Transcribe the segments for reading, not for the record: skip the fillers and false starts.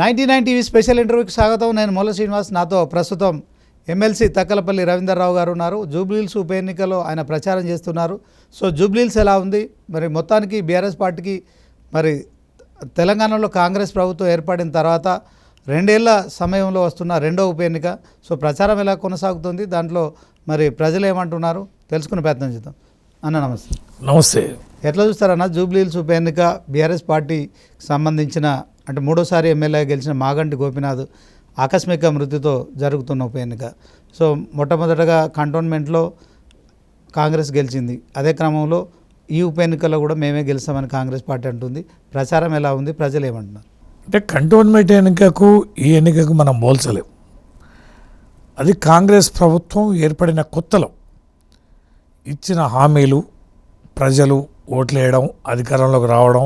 99 TV special ఇంటర్వ్యూకి స్వాగతం. నేను మొల్ల శ్రీనివాస్. నాతో ప్రస్తుతం ఎమ్మెల్సీ తక్కలపల్లి రవీందర్రావు గారు ఉన్నారు. జూబ్లీహిల్స్ ఉప ఎన్నికలో ఆయన ప్రచారం చేస్తున్నారు. సో జూబ్లీహిల్స్ ఎలా ఉంది, మరి మొత్తానికి బీఆర్ఎస్ పార్టీకి మరి తెలంగాణలో కాంగ్రెస్ ప్రభుత్వం ఏర్పడిన తర్వాత 2 ఏళ్ల సమయంలో వస్తున్న రెండో ఉప ఎన్నిక. సో ప్రచారం ఎలా కొనసాగుతుంది, దాంట్లో మరి ప్రజలు ఏమంటున్నారు తెలుసుకునే ప్రయత్నం చేద్దాం. అన్న నమస్తే. నమస్తే. ఎట్లా చూస్తారన్న జూబ్లీహిల్స్ ఉప ఎన్నిక? బీఆర్ఎస్ పార్టీకి సంబంధించిన అంటే మూడోసారి ఎమ్మెల్యే గెలిచిన మాగంటి గోపీనాథ్ ఆకస్మిక మృతితో జరుగుతున్న ఉప ఎన్నిక. సో మొట్టమొదటగా కంటోన్మెంట్లో కాంగ్రెస్ గెలిచింది. అదే క్రమంలో ఈ ఉప ఎన్నికల్లో కూడా మేమే గెలుస్తామని కాంగ్రెస్ పార్టీ అంటుంది. ప్రచారం ఎలా ఉంది, ప్రజలు ఏమంటున్నారు? అంటే కంటోన్మెంట్ ఎన్నికకు ఈ ఎన్నికకు మనం పోల్చలేం. అది కాంగ్రెస్ ప్రభుత్వం ఏర్పడిన కొత్తలో ఇచ్చిన హామీలు, ప్రజలు ఓట్లేయడం, అధికారంలోకి రావడం,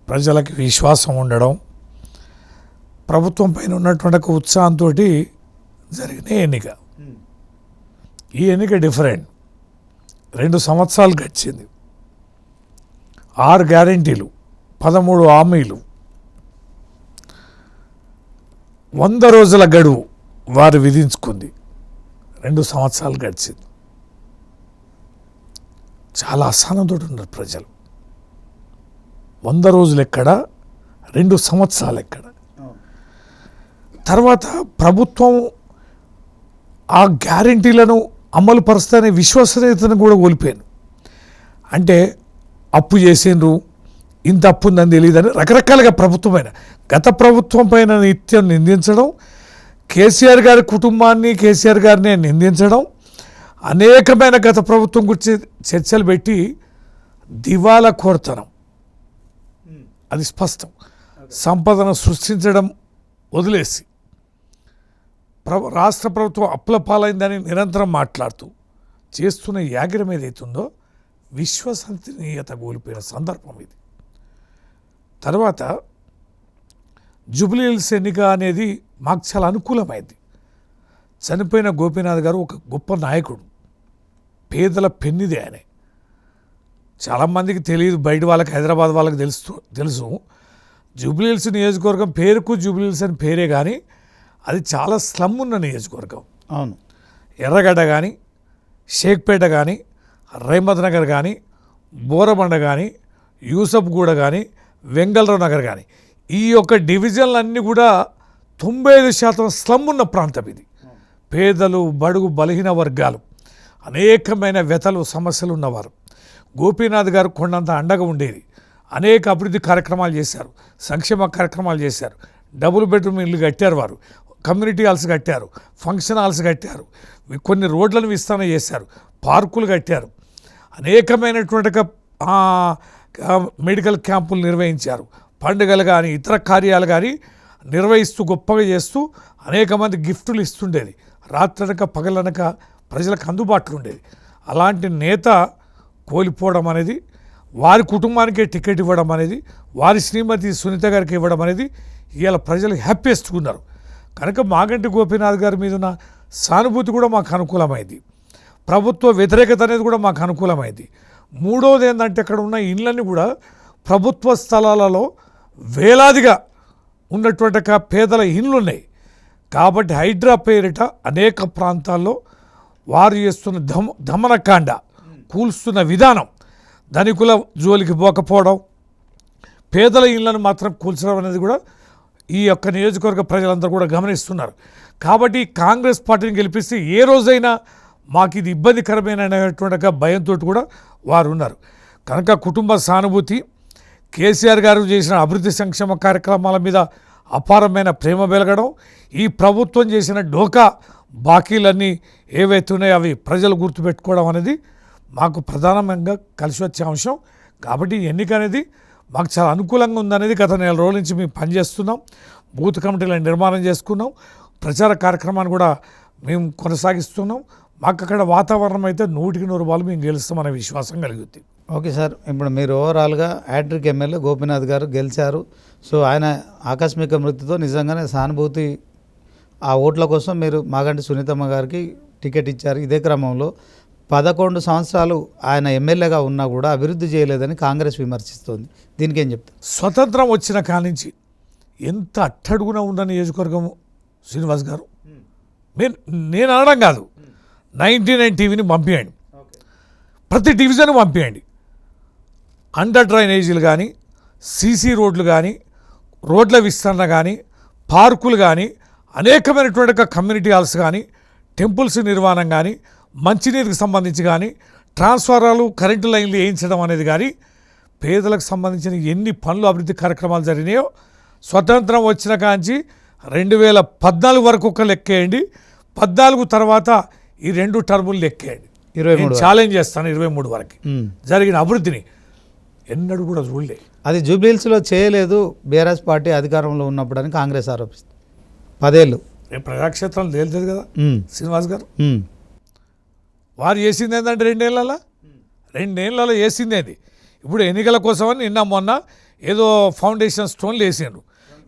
ప్రజలకు విశ్వాసం ఉండడం, ప్రభుత్వం పైన ఉన్నటువంటి ఉత్సాహంతో జరిగిన ఎన్నిక. ఈ ఎన్నిక డిఫరెంట్. 2 సంవత్సరాలు గడిచింది. 6 గ్యారెంటీలు, 13 హామీలు, 100 రోజుల గడువు వారు విధించుకుంది. 2 సంవత్సరాలు గడిచింది. చాలా అసహనంతో ఉన్నారు ప్రజలు. 100 రోజులు ఎక్కడ, 2 సంవత్సరాలు ఎక్కడ. తర్వాత ప్రభుత్వం ఆ గ్యారెంటీలను అమలు పరుస్తానే విశ్వసనీయతను కూడా కోల్పోయాను. అంటే అప్పు చేసిండ్రు, ఇంత అప్పు ఉందని తెలియదని రకరకాలుగా ప్రభుత్వమైన గత ప్రభుత్వం పైన నిత్యం నిందించడం, కేసీఆర్ గారి కుటుంబాన్ని, కేసీఆర్ గారిని నిందించడం, అనేకమైన గత ప్రభుత్వం గురించి చర్చలు పెట్టి దివాలా కోరతనం, అది స్పష్టం. సంపదను సృష్టించడం వదిలేసి రాష్ట్ర ప్రభుత్వం అప్పుల పాలైందని నిరంతరం మాట్లాడుతూ చేస్తున్న యాగిరం ఏదైతుందో విశ్వసనీయత కోల్పోయిన సందర్భం ఇది. తర్వాత జూబ్లీహిల్స్ ఎన్నిక అనేది మాకు చాలా అనుకూలమైంది. చనిపోయిన గోపీనాథ్ గారు ఒక గొప్ప నాయకుడు, పేదల పెన్నిది ఆయనే. చాలామందికి తెలియదు, బయట వాళ్ళకి, హైదరాబాద్ వాళ్ళకి తెలుసు. జూబ్లీహిల్స్ నియోజకవర్గం పేరుకు జూబ్లీహిల్స్ అని పేరే కానీ అది చాలా స్లమ్ ఉన్న నియోజకవర్గం. అవును. ఎర్రగడ్డ కానీ, షేక్పేట కానీ, రైమత్ నగర్ కానీ, బోరబండ కానీ, యూసఫ్గూడ కానీ, వెంగళరావు నగర్ కానీ, ఈ యొక్క డివిజన్లన్నీ కూడా 95% స్లమ్ ఉన్న ప్రాంతం ఇది. పేదలు, బడుగు, బలహీన వర్గాలు, అనేకమైన వ్యతలు, సమస్యలు ఉన్నవారు. గోపీనాథ్ గారు కొండంత అండగా ఉండేది. అనేక అభివృద్ధి కార్యక్రమాలు చేశారు, సంక్షేమ కార్యక్రమాలు చేశారు. డబుల్ బెడ్రూమ్ ఇల్లు కట్టారు, వారు కమ్యూనిటీ హాల్స్ కట్టారు, ఫంక్షన్ హాల్స్ కట్టారు, కొన్ని రోడ్లను విస్తరణ చేశారు, పార్కులు కట్టారు, అనేకమైనటువంటి మెడికల్ క్యాంపులు నిర్వహించారు, పండుగలు కానీ ఇతర కార్యాలు కానీ నిర్వహిస్తూ గొప్పగా చేస్తూ అనేక మంది గిఫ్టులు ఇస్తుండేది. రాత్రనక పగలనక ప్రజలకు అందుబాటులో ఉండేది. అలాంటి నేత కోల్పోవడం అనేది, వారి కుటుంబానికే టికెట్ ఇవ్వడం అనేది, వారి శ్రీమతి సునీత గారికి ఇవ్వడం అనేది ఇవాళ ప్రజలు హ్యాపీయెస్ట్గా ఉన్నారు. కనుక మాగంటి గోపీనాథ్ గారి మీద ఉన్న సానుభూతి కూడా మాకు అనుకూలమైంది. ప్రభుత్వ వ్యతిరేకత అనేది కూడా మాకు అనుకూలమైంది. మూడోది ఏంటంటే అక్కడ ఉన్న ఇళ్ళన్నీ కూడా ప్రభుత్వ స్థలాలలో వేలాదిగా ఉన్నటువంటి పేదల ఇళ్ళు ఉన్నాయి. కాబట్టి హైడ్రా పేరిట అనేక ప్రాంతాల్లో వారు చేస్తున్న దమనకాండ, కూల్స్తున్న విధానం, ధనికుల జోలికి పోకపోవడం, పేదల ఇళ్లను మాత్రం కూల్చడం అనేది కూడా ఈ యొక్క నియోజకవర్గ ప్రజలందరూ కూడా గమనిస్తున్నారు. కాబట్టి కాంగ్రెస్ పార్టీని గెలిపిస్తే ఏ రోజైనా మాకు ఇది ఇబ్బందికరమైనటువంటి భయంతో కూడా వారు ఉన్నారు. కనుక కుటుంబ సానుభూతి, కేసీఆర్ గారు చేసిన అభివృద్ధి సంక్షేమ కార్యక్రమాల మీద అపారమైన ప్రేమ వెలగడం, ఈ ప్రభుత్వం చేసిన డోకా బాకీలన్నీ ఏవైతే ఉన్నాయో అవి ప్రజలు గుర్తుపెట్టుకోవడం అనేది మాకు ప్రధానంగా కలిసి వచ్చే అంశం. కాబట్టి ఎన్నిక అనేది మాకు చాలా అనుకూలంగా ఉందనేది గత 4 రోజుల నుంచి మేము పనిచేస్తున్నాం. బూత్ కమిటీలను నిర్మాణం చేసుకున్నాం. ప్రచార కార్యక్రమాన్ని కూడా మేము కొనసాగిస్తున్నాం. మాకు అక్కడ వాతావరణం అయితే 100% మేము గెలుస్తామనే విశ్వాసం కలుగుతుంది. ఓకే సార్, ఇప్పుడు మీరు ఓవరాల్గా హ్యాట్రిక్ ఎమ్మెల్యే గోపీనాథ్ గారు గెలిచారు. సో ఆయన ఆకస్మిక మృతితో నిజంగానే సానుభూతి, ఆ ఓట్ల కోసం మీరు మాగంటి సునీతమ్మ గారికి టికెట్ ఇచ్చారు. ఇదే క్రమంలో 11 సంవత్సరాలు ఆయన ఎమ్మెల్యేగా ఉన్నా కూడా అభివృద్ధి చేయలేదని కాంగ్రెస్ విమర్శిస్తోంది. దీనికి ఏం చెప్తారు? స్వతంత్రం వచ్చిన కానించి ఎంత అట్టడుగున ఉన్న నియోజకవర్గము శ్రీనివాస్ గారు. నేను అనడం కాదు, 99 టీవీని పంపించండి, ప్రతి డివిజన్ పంపించండి. అండర్ డ్రైనేజీలు కానీ, సీసీ రోడ్లు కానీ, రోడ్ల విస్తరణ కానీ, పార్కులు కానీ, అనేకమైనటువంటి కమ్యూనిటీ హాల్స్ కానీ, టెంపుల్స్ నిర్మాణం కానీ, మంచినీరుకి సంబంధించి కానీ, ట్రాన్స్ఫారాలు కరెంటు లైన్లు వేయించడం అనేది కానీ, పేదలకు సంబంధించిన ఎన్ని పనులు అభివృద్ధి కార్యక్రమాలు జరిగినాయో స్వతంత్రం వచ్చిన కాంచి 2014 వరకు ఒక లెక్కేయండి, 14 తర్వాత ఈ 2 టర్ములు లెక్కేయండి. 23 ఛాలెంజ్ చేస్తాను 23 వరకు జరిగిన అభివృద్ధిని ఎన్నడూ కూడా చూడలే. అది జూబ్లీహిల్స్లో చేయలేదు బీఆర్ఎస్ పార్టీ అధికారంలో ఉన్నప్పుడు అని కాంగ్రెస్ ఆరోపిస్తుంది. 10 ఏళ్ళు రేపు ప్రజాక్షేత్రంలో తేలుతుంది కదా శ్రీనివాస్ గారు. వారు చేసింది ఏంటంటే 2 ఏళ్ళలో చేసింది ఏంది. ఇప్పుడు ఎన్నికల కోసమని నిన్న మొన్న ఏదో ఫౌండేషన్ స్టోన్లు వేసారు.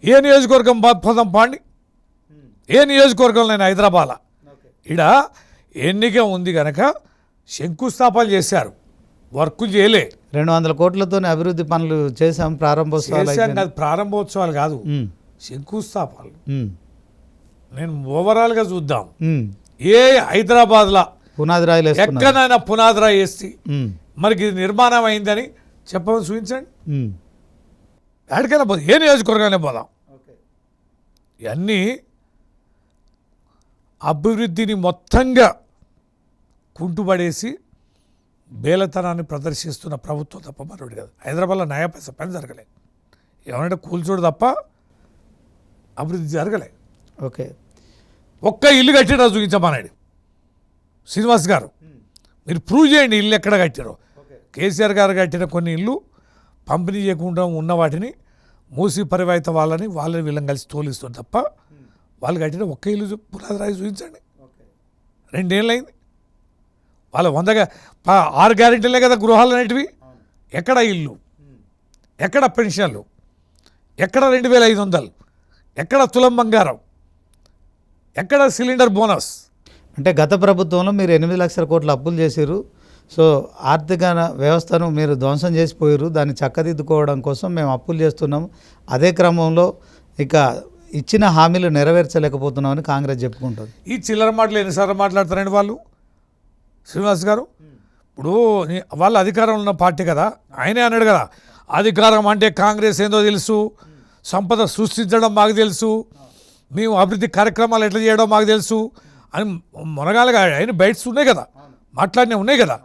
ఏ నియోజకవర్గం పదం పాండి, ఏ నియోజకవర్గంలో నేను హైదరాబాద్ ఇడ ఎన్నిక ఉంది కనుక శంకుస్థాపన చేశారు, వర్క్ చేయలే. 200 కోట్లతో అభివృద్ధి పనులు చేశాం, ప్రారంభోత్సవాలు కాదు, ప్రారంభోత్సవాలు కాదు, శంకుస్థాపనలు. నేను ఓవరాల్గా చూద్దాం. ఏ హైదరాబాద్లో పునాది రాయిలు ఎక్కడైనా పునాది రాయి వేసి మనకి ఇది నిర్మాణం అయిందని చెప్పమని చూపించండి. ఎక్కడికైనా పోదాం, ఏ నియోజకవర్గానే పోదాం. ఇవన్నీ అభివృద్ధిని మొత్తంగా కుంటుపడేసి బేలతనాన్ని ప్రదర్శిస్తున్న ప్రభుత్వం తప్ప మరొకటి కాదు. హైదరాబాద్లో నయా పైసా పని జరగలే, ఏమంటే కూల్చోడు తప్ప అభివృద్ధి జరగలే. ఓకే, ఒక్క ఇల్లు కట్టినా చూపించమన్నాడు శ్రీనివాస్ గారు. మీరు ప్రూవ్ చేయండి ఇల్లు ఎక్కడ కట్టారో. కేసీఆర్ గారు కట్టిన కొన్ని ఇల్లు పంపిణీ చేయకుండా ఉన్న వాటిని మూసి పరివాహిత వాళ్ళని వీళ్ళని కలిసి తోలిస్తుంది తప్ప వాళ్ళు కట్టిన ఒక్క ఇల్లు పునాది రాయి చూపించండి. 2 ఏళ్ళు అయింది. వాళ్ళ 6 గ్యారెంటీలే కదా గృహాలు అనేటివి. ఎక్కడ ఇల్లు, ఎక్కడ పెన్షన్లు, ఎక్కడ 2500, ఎక్కడ తులం బంగారం, ఎక్కడ సిలిండర్ బోనస్. అంటే గత ప్రభుత్వంలో మీరు 8 లక్షల కోట్ల అప్పులు చేశారు. సో ఆర్థిక వ్యవస్థను మీరు ధ్వంసం చేసిపోయారు. దాన్ని చక్కదిద్దుకోవడం కోసం మేము అప్పులు చేస్తున్నాం. అదే క్రమంలో ఇక ఇచ్చిన హామీలు నెరవేర్చలేకపోతున్నామని కాంగ్రెస్ చెప్పుకుంటుంది. ఈ చిల్లర మాటలు ఎన్నిసార్లు మాట్లాడతారండి వాళ్ళు శ్రీనివాస్ గారు. ఇప్పుడు వాళ్ళ అధికారంలో ఉన్న పార్టీ కదా, ఆయనే అన్నాడు కదా, అధికారం అంటే కాంగ్రెస్ ఏందో తెలుసు, సంపద సృష్టించడం మాకు తెలుసు, మేము అభివృద్ధి కార్యక్రమాలు ఎట్లా చేయడం మాకు తెలుసు అని మునగాలుగా ఆయన బయట్స్ ఉన్నాయి కదా, మాట్లాడినవి ఉన్నాయి కదా.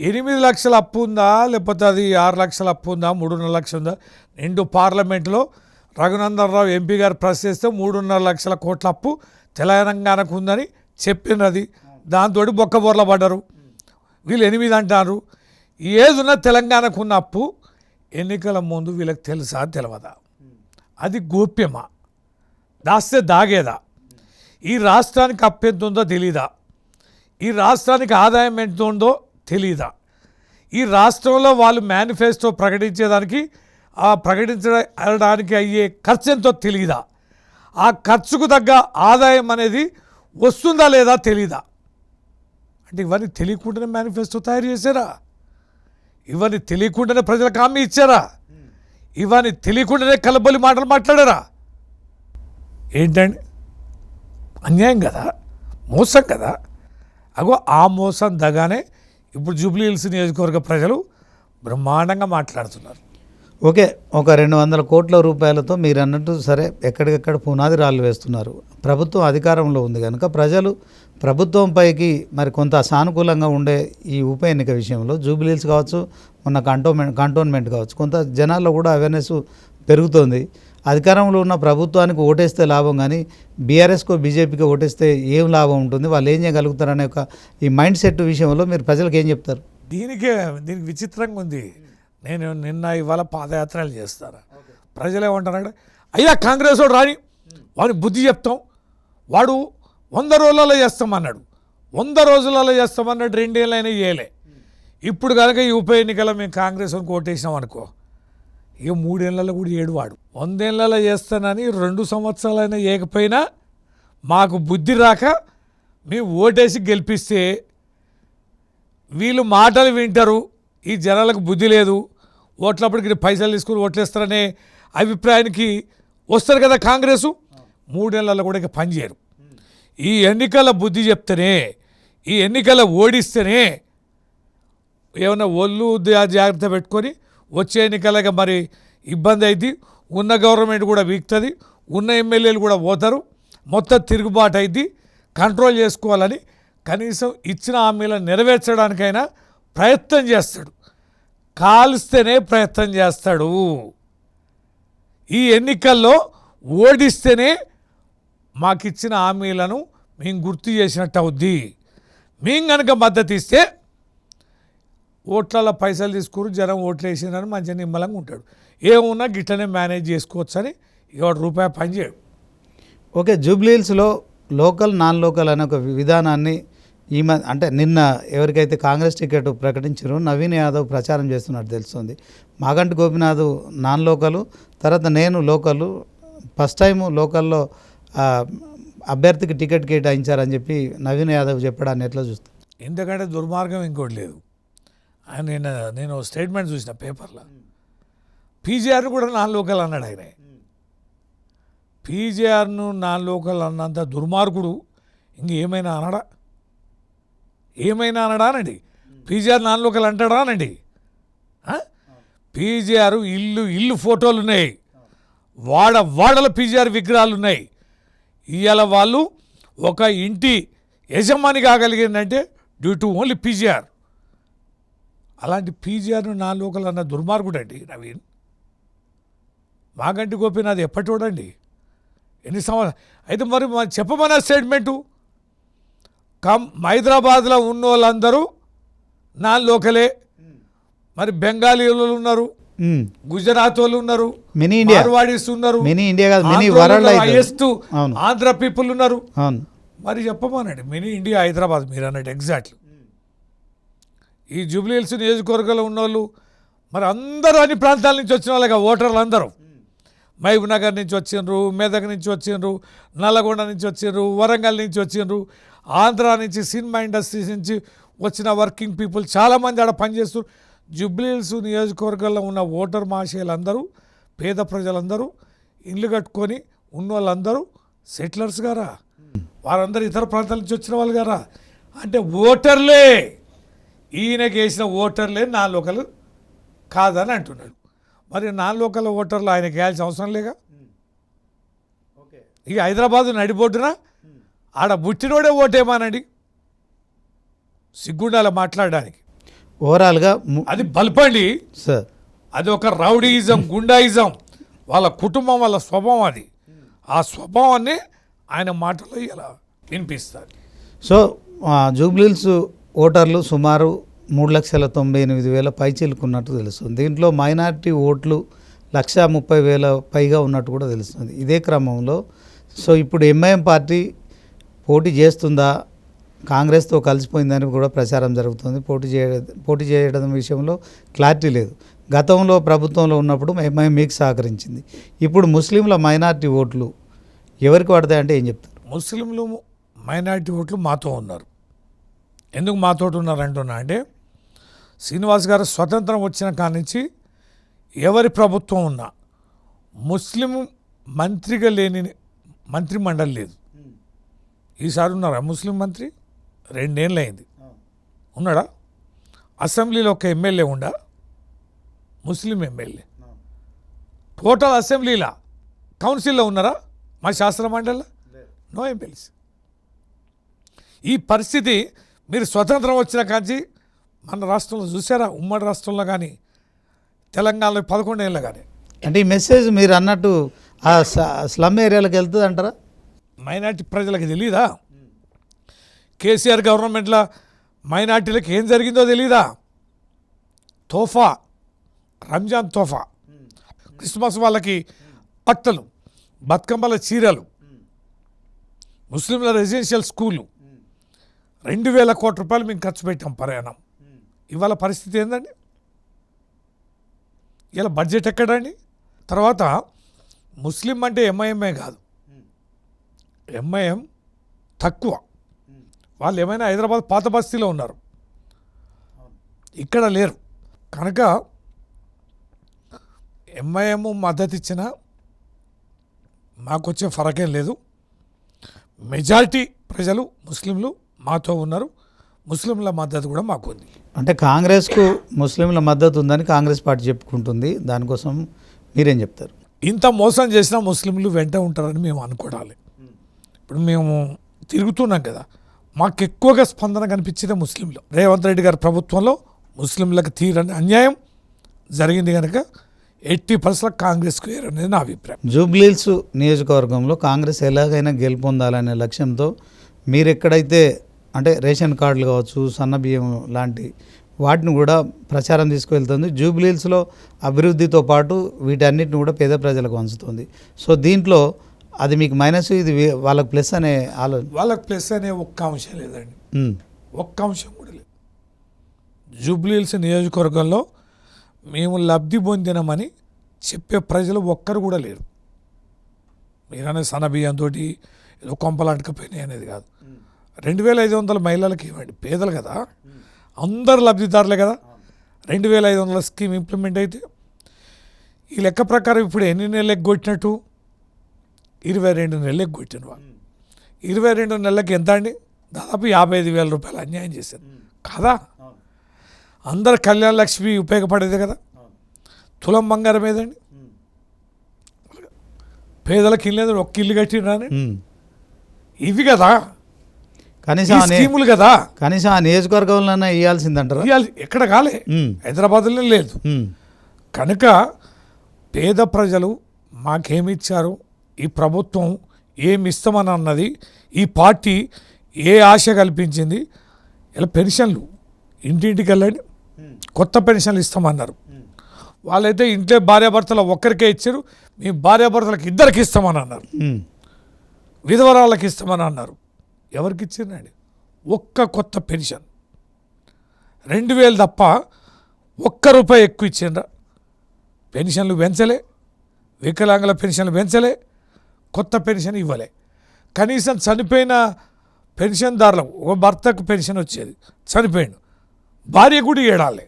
8 లక్షల అప్పు ఉందా, లేకపోతే అది 6 లక్షల అప్పు ఉందా, 3.5 లక్షలు ఉందా? నిండు పార్లమెంట్లో రఘునందన్ రావు ఎంపీ గారు ప్రెస్ చేస్తే 3.5 లక్షల కోట్ల అప్పు తెలంగాణకు ఉందని చెప్పినది. దాంతో బొక్కబోర్ల పడ్డారు. వీళ్ళు 8 అంటారు. ఏదున్నా తెలంగాణకు ఉన్న అప్పు ఎన్నికల ముందు వీళ్ళకి తెలుసా తెలియదా? అది గోప్యమా, దాస్తే దాగేదా? ఈ రాష్ట్రానికి అప్పు ఎంత ఉందో తెలీదా? ఈ రాష్ట్రానికి ఆదాయం ఎంత ఉందో తెలీదా? ఈ రాష్ట్రంలో వాళ్ళు మేనిఫెస్టో ప్రకటించేదానికి ప్రకటించడానికి అయ్యే ఖర్చు ఎంతో తెలీదా? ఆ ఖర్చుకు తగ్గ ఆదాయం అనేది వస్తుందా లేదా తెలీదా? అంటే ఇవన్నీ తెలియకుండానే మేనిఫెస్టో తయారు చేశారా? ఇవన్నీ తెలియకుండానే ప్రజలకు హామీ ఇచ్చారా? ఇవన్నీ తెలియకుండానే కలబొలి మాటలు మాట్లాడారా? ఏంటండి, అన్యాయం కదా, మోసం కదా. అగో ఆ మోసం దగానే ఇప్పుడు జూబ్లీహిల్స్ నియోజకవర్గ ప్రజలు బ్రహ్మాండంగా మాట్లాడుతున్నారు. ఓకే, ఒక 200 కోట్ల రూపాయలతో మీరు అన్నట్టు సరే ఎక్కడికెక్కడ పునాది రాళ్ళు వేస్తున్నారు. ప్రభుత్వం అధికారంలో ఉంది కనుక ప్రజలు ప్రభుత్వంపైకి మరి కొంత సానుకూలంగా ఉండే ఈ ఉప ఎన్నిక విషయంలో జూబ్లీహిల్స్ కావచ్చు, మొన్న కంటోన్మెంట్ కావచ్చు, కొంత జనాల్లో కూడా అవేర్నెస్ పెరుగుతుంది. అధికారంలో ఉన్న ప్రభుత్వానికి ఓటేస్తే లాభం, కానీ బీఆర్ఎస్కో బీజేపీకి ఓటేస్తే ఏం లాభం ఉంటుంది, వాళ్ళు ఏం చేయగలుగుతారనే ఒక ఈ మైండ్ సెట్ విషయంలో మీరు ప్రజలకు ఏం చెప్తారు? దీనికి విచిత్రంగా ఉంది. నేను నిన్న ఇవాళ పాదయాత్రలు చేస్తాను. ప్రజలు ఏమంటారు, అయ్యా కాంగ్రెస్ వాడు రాని, వాడిని బుద్ధి చెప్తాం, వాడు 100 రోజులలో చేస్తామన్నాడు, 100 రోజులలో చేస్తామన్నాడు, 2 ఏళ్ళైనా చేయలే. ఇప్పుడు కనుక ఈ ఉప ఎన్నికల్లో మేము కాంగ్రెస్ వాడికి ఓటేసినాం అనుకో, ఇక 3 ఏళ్ళలో కూడా ఏడువాడు 100 ఏళ్ళలో చేస్తానని 2 సంవత్సరాలైనా ఏకపోయినా మాకు బుద్ధి రాక మేము ఓటేసి గెలిపిస్తే వీళ్ళు మాటలు వింటారు, ఈ జనాలకు బుద్ధి లేదు, ఓట్లప్పటికి పైసలు తీసుకుని ఓట్లేస్తారనే అభిప్రాయానికి వస్తారు కదా కాంగ్రెసు, 3 నెలల్లో కూడా ఇక పనిచేయరు. ఈ ఎన్నికల బుద్ధి చెప్తేనే, ఈ ఎన్నికల ఓడిస్తేనే ఏమన్నా ఒళ్ళు జాగ్రత్త పెట్టుకొని వచ్చే ఎన్నికలకి మరి ఇబ్బంది అయింది. ఉన్న గవర్నమెంట్ కూడా వీక్తుంది, ఉన్న ఎమ్మెల్యేలు కూడా పోతారు, మొత్తం తిరుగుబాటు అయింది. కంట్రోల్ చేసుకోవాలని కనీసం ఇచ్చిన హామీలను నెరవేర్చడానికైనా ప్రయత్నం చేస్తాడు. కాల్స్తేనే ప్రయత్నం చేస్తాడు. ఈ ఎన్నికల్లో ఓడిస్తేనే మాకిచ్చిన హామీలను మేము గుర్తు చేసినట్టు అవుద్ది. మేము కనుక మద్దతు ఇస్తే ఓట్లలో పైసలు తీసుకుని జనం ఓట్లు వేసినారని మంచిగా నిమ్మలంగా ఉంటాడు. ఏమున్నా గిట్టనే మేనేజ్ చేసుకోవచ్చు అని ఇక రూపాయి పని చేయడు. ఓకే, జూబ్లీహిల్స్లో లోకల్ నాన్ లోకల్ అనే ఒక విధానాన్ని అంటే నిన్న ఎవరికైతే కాంగ్రెస్ టికెట్ ప్రకటించారో నవీన్ యాదవ్ ప్రచారం చేస్తున్నట్టు తెలుస్తుంది. మాగంటి గోపినాథ్ నాన్ లోకలు, తర్వాత నేను లోకలు, ఫస్ట్ టైం లోకల్లో అభ్యర్థికి టికెట్ కేటాయించారని చెప్పి నవీన్ యాదవ్ చెప్పడాన్ని ఎట్లా చూస్తాను? ఎందుకంటే దుర్మార్గం ఇంకోటి లేదు. ఆయన నేను స్టేట్మెంట్ చూసిన పేపర్లో, పీజీఆర్ను కూడా నాన్ లోకల్ అన్నాడు. ఆయన పీజీఆర్ను నాన్ లోకల్ అన్నంత దుర్మార్గుడు ఇంకేమైనా అనడా? ఏమైనా అనడా అనండి? పీజీఆర్ నాన్ లోకల్ అంటాడా అనండి? పీజీఆర్ ఇల్లు ఫోటోలు ఉన్నాయి, వాడల పీజీఆర్ విగ్రహాలు ఉన్నాయి. ఇవాళ వాళ్ళు ఒక ఇంటి యజమాని కాగలిగిందంటే డ్యూ టు ఓన్లీ పీజీఆర్. అలాంటి పీజీఆర్ను నాన్ లోకల్ అన్న దుర్మార్గుడు అండి నవీన్. మాగంటి గోపినాథ్ ఎప్పటి చూడండి ఎన్ని సంవత్సరాలు అయితే మరి చెప్పమన్న స్టేట్మెంటు. హైదరాబాద్లో ఉన్న వాళ్ళందరూ నాన్ లోకలే. మరి బెంగాలీలు ఉన్నారు, గుజరాత్ వాళ్ళు ఉన్నారు, మార్వాడీస్ ఉన్నారు, హైయెస్ట్ ఆంధ్ర పీపుల్ ఉన్నారు. మరి చెప్పమనండి మినీ ఇండియా హైదరాబాద్ మీరు అన్నట్టు ఎగ్జాక్ట్లీ. ఈ జూబ్లీహిల్స్ నియోజకవర్గంలో ఉన్నవాళ్ళు మరి అందరూ అన్ని ప్రాంతాల నుంచి వచ్చిన వాళ్ళగా ఓటర్లు అందరూ మహబూబ్ నగర్ నుంచి వచ్చిండ్రు, మెదక్ నుంచి వచ్చిండ్రు, నల్లగొండ నుంచి వచ్చిండ్రు, వరంగల్ నుంచి వచ్చిండ్రు, ఆంధ్ర నుంచి, సినిమా ఇండస్ట్రీస్ నుంచి వచ్చిన వర్కింగ్ పీపుల్ చాలామంది ఆడ పనిచేస్తారు. జూబ్లీహిల్స్ నియోజకవర్గంలో ఉన్న ఓటర్ మహాశయులందరూ, పేద ప్రజలందరూ, ఇల్లు కట్టుకొని ఉన్న వాళ్ళందరూ సెటిలర్స్ గారా, వారందరూ ఇతర ప్రాంతాల నుంచి వచ్చిన వాళ్ళు గారా అంటే ఓటర్లే. ఈయనకి వేసిన ఓటర్లే నాన్ లోకల్ కాదని అంటున్నాడు. మరి నాన్ లోకల్ ఓటర్లు ఆయనకి వేయాల్సిన అవసరం లేక. ఇక హైదరాబాదు నడిబొడ్డున ఆడ బుట్టినోడే ఓటేమానండి, సిగ్గుండాల మాట్లాడడానికి. ఓవరాల్గా అది బల్పండి సార్, అది ఒక రౌడీయిజం, గుండాయిజం, వాళ్ళ కుటుంబం, వాళ్ళ స్వభావం. అది ఆ స్వభావాన్ని ఆయన మాటలో ఇలా వినిపిస్తారు. సో జూబ్లీహిల్స్ ఓటర్లు సుమారు 3,98,000 పైచిలుకున్నట్టు తెలుస్తుంది. దీంట్లో మైనారిటీ ఓట్లు 1,30,000 పైగా ఉన్నట్టు కూడా తెలుస్తుంది. ఇదే క్రమంలో సో ఇప్పుడు ఎంఐఎం పార్టీ పోటీ చేస్తుందా, కాంగ్రెస్తో కలిసిపోయిందని కూడా ప్రచారం జరుగుతుంది. పోటీ చేయడం విషయంలో క్లారిటీ లేదు. గతంలో ప్రభుత్వంలో ఉన్నప్పుడు ఎంఐఎం మీకు సహకరించింది. ఇప్పుడు ముస్లింల మైనారిటీ ఓట్లు ఎవరికి పడతాయంటే ఏం చెప్తారు? ముస్లింలు మైనారిటీ ఓట్లు మాతో ఉన్నారు. ఎందుకు మాతో ఉన్నారంటున్నా అంటే, శ్రీనివాస్ గారు స్వతంత్రం వచ్చిన కాడి నుంచి ఎవరి ప్రభుత్వం ఉన్నా ముస్లిం మంత్రిగా లేని మంత్రి మండలి లేదు. ఈసారి ఉన్నారా ముస్లిం మంత్రి? 2 ఏళ్ళు అయింది. ఉన్నాడా? అసెంబ్లీలో ఒక ఎమ్మెల్యే ఉండా, ముస్లిం ఎమ్మెల్యే. టోటల్ అసెంబ్లీలా కౌన్సిల్లో ఉన్నారా మా శాస్త్ర మండలిలో? No MLAs. ఈ పరిస్థితి మీరు స్వతంత్రం వచ్చిన కాంచి మన రాష్ట్రంలో చూసారా? ఉమ్మడి రాష్ట్రంలో కానీ తెలంగాణలో 11 ఏళ్ళు కానీ. అంటే ఈ మెసేజ్ మీరు అన్నట్టు ఆ స్లమ్ ఏరియాలకు వెళ్తుంది అంటారా? మైనార్టీ ప్రజలకు తెలీదా? కేసీఆర్ గవర్నమెంట్లో మైనార్టీలకు ఏం జరిగిందో తెలీదా? తోఫా, రంజాన్ తోఫా, క్రిస్మస్ వాళ్ళకి బట్టలు, బతుకమ్మల చీరలు, ముస్లింల రెసిడెన్షియల్ స్కూళ్ళు, 2,000 కోట్ల రూపాయలు మేము ఖర్చు పెట్టాం ప్రయాణం. ఇవాళ పరిస్థితి ఏందండి? ఇలా బడ్జెట్ ఎక్కడండి? తర్వాత ముస్లిం అంటే ఎంఐఎంఏ కాదు, ఎంఐఎం తక్కువ. వాళ్ళు ఏమైనా హైదరాబాద్ పాత బస్తీలో ఉన్నారు, ఇక్కడ లేరు. కనుక ఎంఐఎం మద్దతు ఇచ్చిన మాకు వచ్చే ఫరకేం లేదు. మెజారిటీ ప్రజలు ముస్లింలు మాతో ఉన్నారు, ముస్లింల మద్దతు కూడా మాకు ఉంది. అంటే కాంగ్రెస్కు ముస్లింల మద్దతు ఉందని కాంగ్రెస్ పార్టీ చెప్పుకుంటుంది, దానికోసం మీరేం చెప్తారు? ఇంత మోసం చేసినా ముస్లింలు వెంట ఉంటారని మేము అనుకోవాలి. ఇప్పుడు మేము తిరుగుతున్నాం కదా, మాకు ఎక్కువగా స్పందన కనిపించేదే ముస్లింలు. రేవంత్ రెడ్డి గారి ప్రభుత్వంలో ముస్లింలకు తీరని అన్యాయం జరిగింది కనుక 80% కాంగ్రెస్కు అనేది నా అభిప్రాయం. జూబ్లీహిల్స్ నియోజకవర్గంలో కాంగ్రెస్ ఎలాగైనా గెలుపొందాలనే లక్ష్యంతో మీరు ఎక్కడైతే అంటే రేషన్ కార్డులు కావచ్చు, సన్నబియ్యం లాంటి వాటిని కూడా ప్రచారం తీసుకువెళ్తుంది. జూబ్లీహిల్స్లో అభివృద్ధితో పాటు వీటన్నిటిని కూడా పేద ప్రజలకు పంచుతుంది. సో దీంట్లో అది మీకు మైనస్, ఇది వాళ్ళకి ప్లస్ అనే ఆలోచన. వాళ్ళకి ప్లస్ అనే ఒక్క అంశం లేదండి, ఒక్క అంశం కూడా లేదు. జూబ్లీహిల్స్ నియోజకవర్గంలో మేము లబ్ధి పొందినామని చెప్పే ప్రజలు ఒక్కరు కూడా లేరు. మీరనే సన్నబియ్యంతో ఏదో కొంపలాంటకపోయినాయి అనేది కాదు. 2500 మహిళలకు ఇవ్వండి, పేదలు కదా, అందరు లబ్ధిదారులే కదా. 2500 స్కీమ్ ఇంప్లిమెంట్ అయితే ఈ లెక్క ప్రకారం ఇప్పుడు ఎన్ని నెలలు ఎగ్గొట్టినట్టు? 22 నెలలు ఎగ్గొట్టిన వాళ్ళు. 22 నెలలకు ఎంత అండి? దాదాపు 55,000 రూపాయలు అన్యాయం చేశారు కదా. అందరు కళ్యాణ లక్ష్మి ఉపయోగపడేదే కదా. తులం బంగారం ఏదండి? పేదలకు ఇల్లు లేదని ఒక్క ఇల్లు కట్టినరాని ఇవి కదా, కనీసం స్కీములు కదా. కనీసం ఆ నియోజకవర్గంలోనే ఇవ్వాల్సిందంటారా? ఎక్కడ కాలే, హైదరాబాద్లో లేదు. కనుక పేద ప్రజలు మాకేమిచ్చారు, ఈ ప్రభుత్వం ఏమి ఇస్తామని అన్నది, ఈ పార్టీ ఏ ఆశ కల్పించింది. ఇలా పెన్షన్లు ఇంటింటికి వెళ్ళండి, కొత్త పెన్షన్లు ఇస్తామన్నారు. వాళ్ళైతే ఇంట్లో భార్యాభర్తలు ఒక్కరికే ఇచ్చారు, మీ భార్యాభర్తలకు ఇద్దరికి ఇస్తామని అన్నారు, విధవరాళ్ళకి ఇస్తామని అన్నారు. ఎవరికి ఇచ్చిందండి? ఒక్క కొత్త పెన్షన్ 2,000 తప్ప ₹1 ఎక్కువ ఇచ్చిండ్రా. పెన్షన్లు పెంచలే, వికలాంగుల పెన్షన్లు పెంచలే, కొత్త పెన్షన్ ఇవ్వలే. కనీసం చనిపోయిన పెన్షన్దారులకు ఒక భర్తకు పెన్షన్ వచ్చేది, చనిపోయాడు, భార్య కూడా ఏడాలే.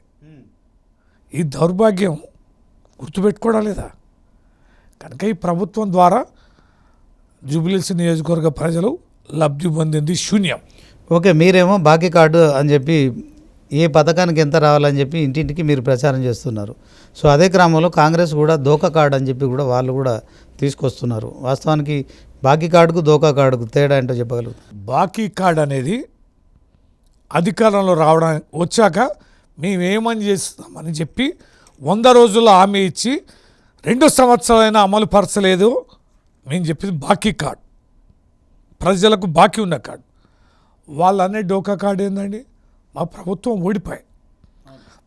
ఈ దౌర్భాగ్యం గుర్తుపెట్టుకోవడం లేదా? కనుక ఈ ప్రభుత్వం ద్వారా జూబ్లీహిల్స్ నియోజకవర్గ ప్రజలు లబ్ధి పొందింది శూన్యం. ఓకే, మీరేమో బాకీ కార్డు అని చెప్పి ఏ పథకానికి ఎంత రావాలని చెప్పి ఇంటింటికి మీరు ప్రచారం చేస్తున్నారు. సో అదే క్రమంలో కాంగ్రెస్ కూడా దోకా కార్డు అని చెప్పి కూడా వాళ్ళు కూడా తీసుకొస్తున్నారు. వాస్తవానికి బాకీ కార్డుకు దోకా కార్డుకు తేడా ఏంటో చెప్పగలరు? బాకీ కార్డు అనేది అధికారంలో వచ్చాక మేమేమని చేస్తామని చెప్పి 100 రోజుల్లో హామీ ఇచ్చి 2 సంవత్సరాలైనా అమలు పరచలేదు. మేము చెప్పింది బాకీ కార్డు, ప్రజలకు బాకీ ఉన్న కార్డు. వాళ్ళనే డోకా కార్డు ఏందండి? మా ప్రభుత్వం ఓడిపోయి,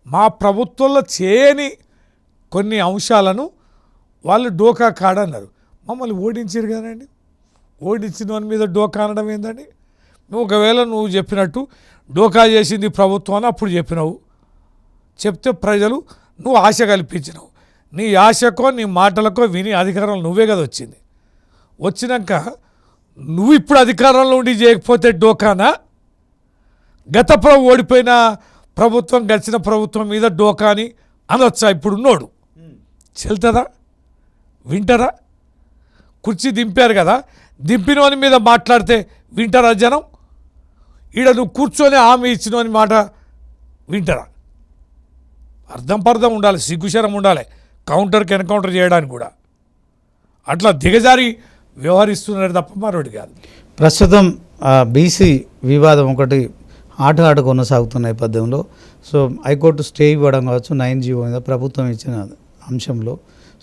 మా ప్రభుత్వంలో చేయని కొన్ని అంశాలను వాళ్ళు డోకా కార్డు అన్నారు. మమ్మల్ని ఓడించారు కదండి. ఓడించిన వాని మీద డోకా అనడం ఏందండి? నువ్వు ఒకవేళ నువ్వు చెప్పినట్టు డోకా చేసింది ప్రభుత్వం అని అప్పుడు చెప్పినావు, చెప్తే ప్రజలు నువ్వు ఆశ కల్పించినావు. నీ ఆశకో నీ మాటలకో విని అధికారంలో నువ్వే కదా వచ్చింది. వచ్చినాక నువ్వు ఇప్పుడు అధికారంలో ఉండి చేయకపోతే డోకానా? గత ఓడిపోయిన ప్రభుత్వం గడిచిన ప్రభుత్వం మీద డోకాని అనొచ్చా? ఇప్పుడు ఉన్నోడు చెల్తుందా? వింటారా? కుర్చీ దింపారు కదా, దింపినవని మీద మాట్లాడితే వింటారా జనం? ఈడ నువ్వు కూర్చొని హామీ ఇచ్చినవని మాట వింటారా? అర్థం పర్థం ఉండాలి, సిగ్గుశరం ఉండాలి కౌంటర్కి ఎన్కౌంటర్ చేయడానికి కూడా. అట్లా దిగజారి వ్యవహరిస్తున్నారు తప్ప మరొకటి కాదు. ప్రస్తుతం బీసీ వివాదం ఒకటి ఆట కొనసాగుతున్న నేపథ్యంలో సో హైకోర్టు స్టే ఇవ్వడం కావచ్చు, 9G మీద ప్రభుత్వం ఇచ్చిన అంశంలో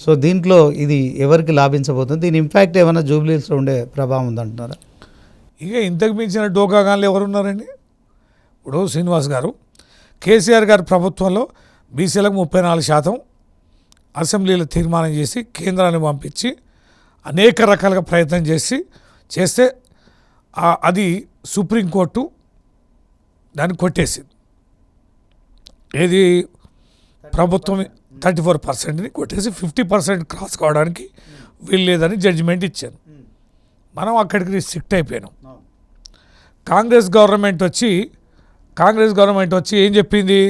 సో దీంట్లో ఇది ఎవరికి లాభించబోతుంది? దీని ఇంపాక్ట్ ఏమైనా జూబ్లీహిల్స్లో ఉండే ప్రభావం ఉందంటున్నారా? ఇక ఇంతకు మించిన డోకాగాన్లు ఎవరున్నారండి? ఇప్పుడు శ్రీనివాస్ గారు, కేసీఆర్ గారి ప్రభుత్వంలో బీసీలకు 34% అసెంబ్లీలో తీర్మానం చేసి కేంద్రాన్ని పంపించి అనేక రకాలుగా ప్రయత్నం చేస్తే అది సుప్రీంకోర్టు దాన్ని కొట్టేసింది. ఏది? ప్రభుత్వం 34%ని కొట్టేసి 50% క్రాస్ కావడానికి వీల్లేదని జడ్జిమెంట్ ఇచ్చాను. మనం అక్కడికి రిస్ట్రిక్ట్ అయిపోయాం. కాంగ్రెస్ గవర్నమెంట్ వచ్చి ఏం చెప్పింది?